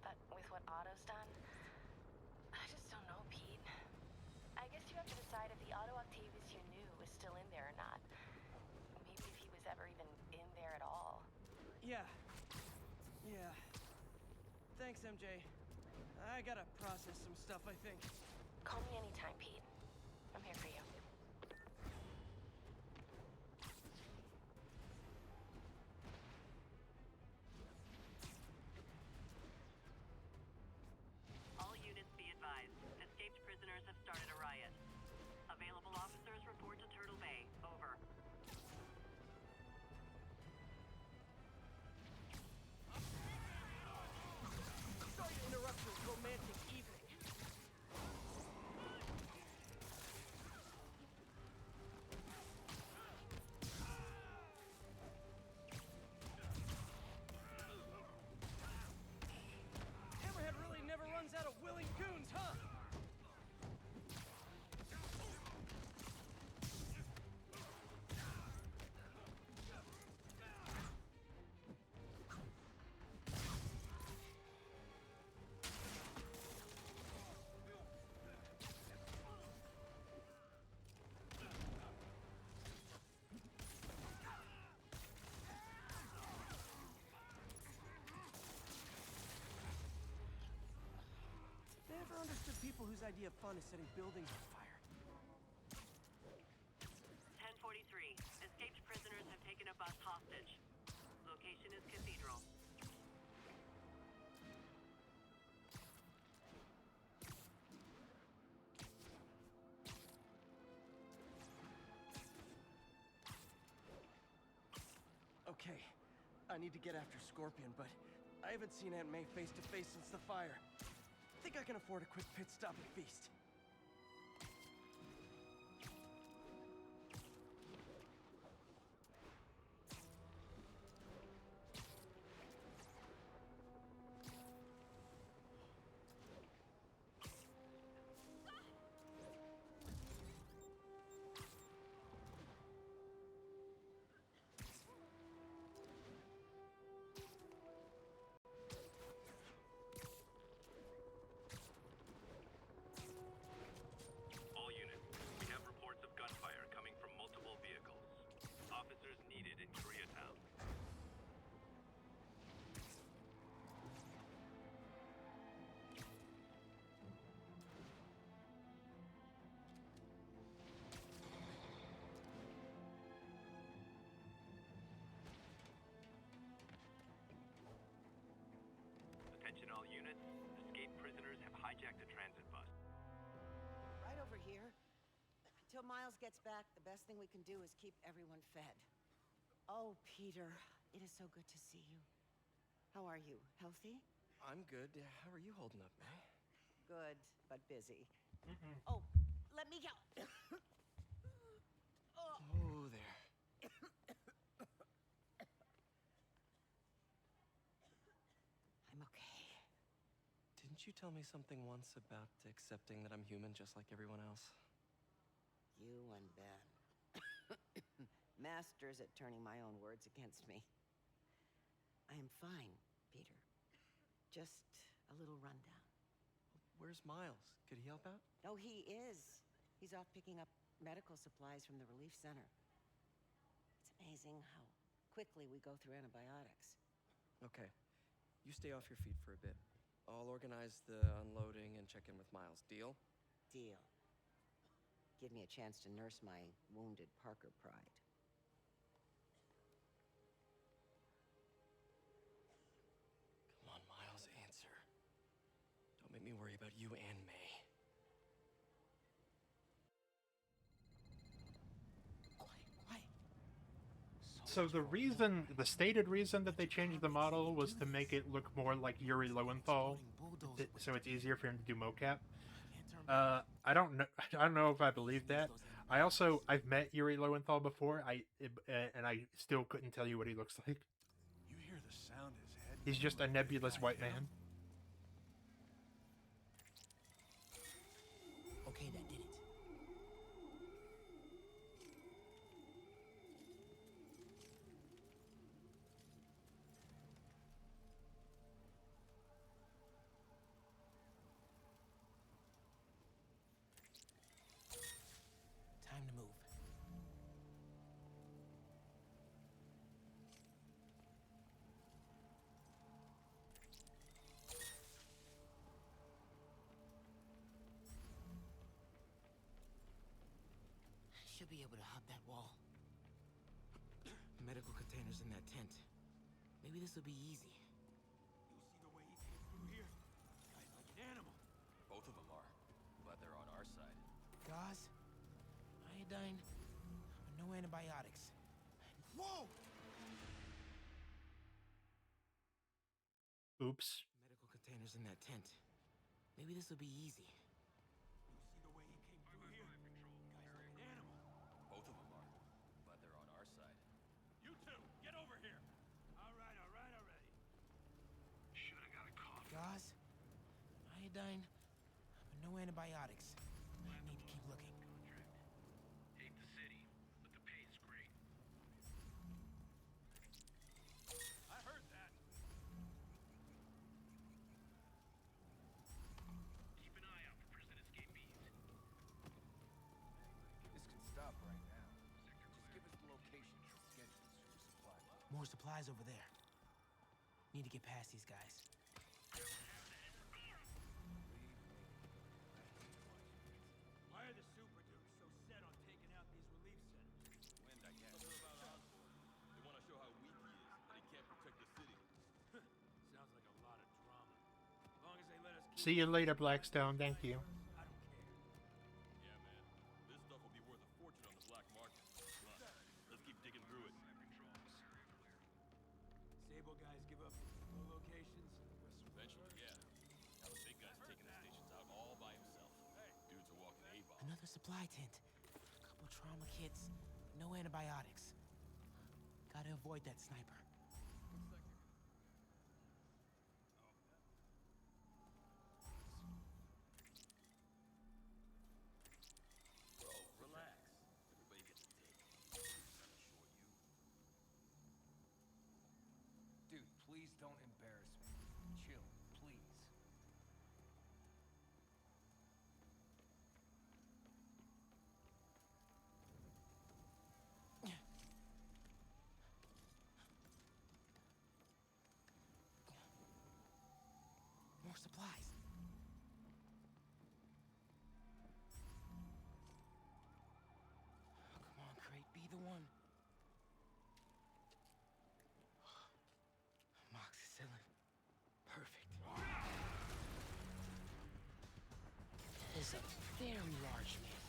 But with what Otto's done, I just don't know, Pete. I guess you have to decide if the Otto Octavius you knew is still in there or not. Maybe if he was ever even in there at all. Yeah. Yeah. Thanks, MJ. I gotta process some stuff, I think. Call me anytime, Pete. I'm here for you. All units be advised. Escaped prisoners have started a riot. Available officers report to Turtle Bay. Over. Sorry to interrupt your romantic evening. Hammerhead really never runs out of willing goons, huh? Never understood people whose idea of fun is setting buildings on fire. 1043. Escaped prisoners have taken a bus hostage. Location is Cathedral. Okay, I need to get after Scorpion, but I haven't seen Aunt May face to face since the fire. Think I can afford a quick pit stop at Feast. All units, we have reports of gunfire coming from multiple vehicles. Officers needed in Koreatown. Attention all units, escaped prisoners have hijacked a transit bus. Right over here. Until Miles gets back, the best thing we can do is keep everyone fed. Oh, Peter, it is so good to see you. How are you? Healthy? I'm good. How are you holding up, May? Good, but busy. Oh, let me go. Oh, there. I'm okay. Didn't you tell me something once about accepting that I'm human just like everyone else? You and Ben. Masters at turning my own words against me. I am fine, Peter. Just a little rundown. Where's Miles? Could he help out? Oh, he is. He's off picking up medical supplies from the relief center. It's amazing how quickly we go through antibiotics. Okay. You stay off your feet for a bit. I'll organize the unloading and check in with Miles. Deal? Deal. Give me a chance to nurse my wounded Parker pride. Come on, Miles, answer. Don't make me worry about you and May. So the stated reason that they changed the model was to make it look more like Yuri Lowenthal, so it's easier for him to do mocap. I don't know if I believe that. I've met Yuri Lowenthal before. And I still couldn't tell you what he looks like. You hear the sound his head. He's just a nebulous white man. Okay, that did it. Time to move. Should be able to hop that wall. Medical containers in that tent. Maybe this will be easy. You see the way he came through here? Guy's like an animal. Both of them are, but they're on our side. Gauze, iodine, no antibiotics. Whoa! Oops. Medical containers in that tent. Maybe this will be easy. You see the way he came through here? Guy's like an animal. Both of them are, but they're on our side. You two, get over here. All right, already. Should've got a coffee. Gauze, iodine, no antibiotics. I need to keep looking. Hate the city, but the pay's great. I heard that. Keep an eye out for prison escapees. This can stop right now. Just give us the locations and schedules for supplies. More supplies over there. Need to get past these guys. Why are the Super Dukes so set on taking out these relief centers? Wind, I guess. They want to show how weak he is, and he can't protect the city. Sounds like a lot of drama. As long as they let us See you later, Blackstone. Thank you. I don't care. Yeah, man. This stuff will be worth a fortune on the black market. Come on, let's keep digging through it. Sable guys give up the locations. Eventually, yeah. Now the big guy's taking the stations out all by himself. Dudes are walking A-bomb. Another supply tent. A couple trauma kits. No antibiotics. Gotta avoid that sniper. Bro, relax. Everybody gets a take. Gotta assure you. Dude, please don't embarrass me. Chill, please. More supplies. Oh, come on, Crate, be the one. Moxicillin. Perfect. Is a very large man.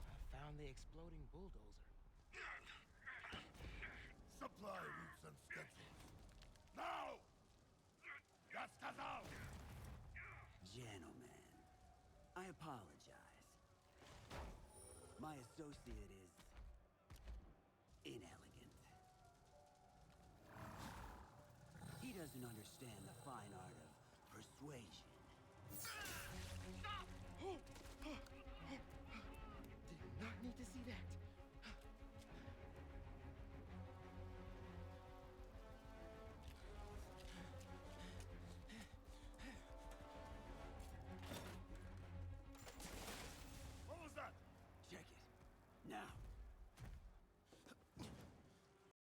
I found the exploding bulldozer. Supply routes and schedules. Now! Got out! Gentlemen, I apologize. My associate is inelegant. He doesn't understand the fine art of persuasion.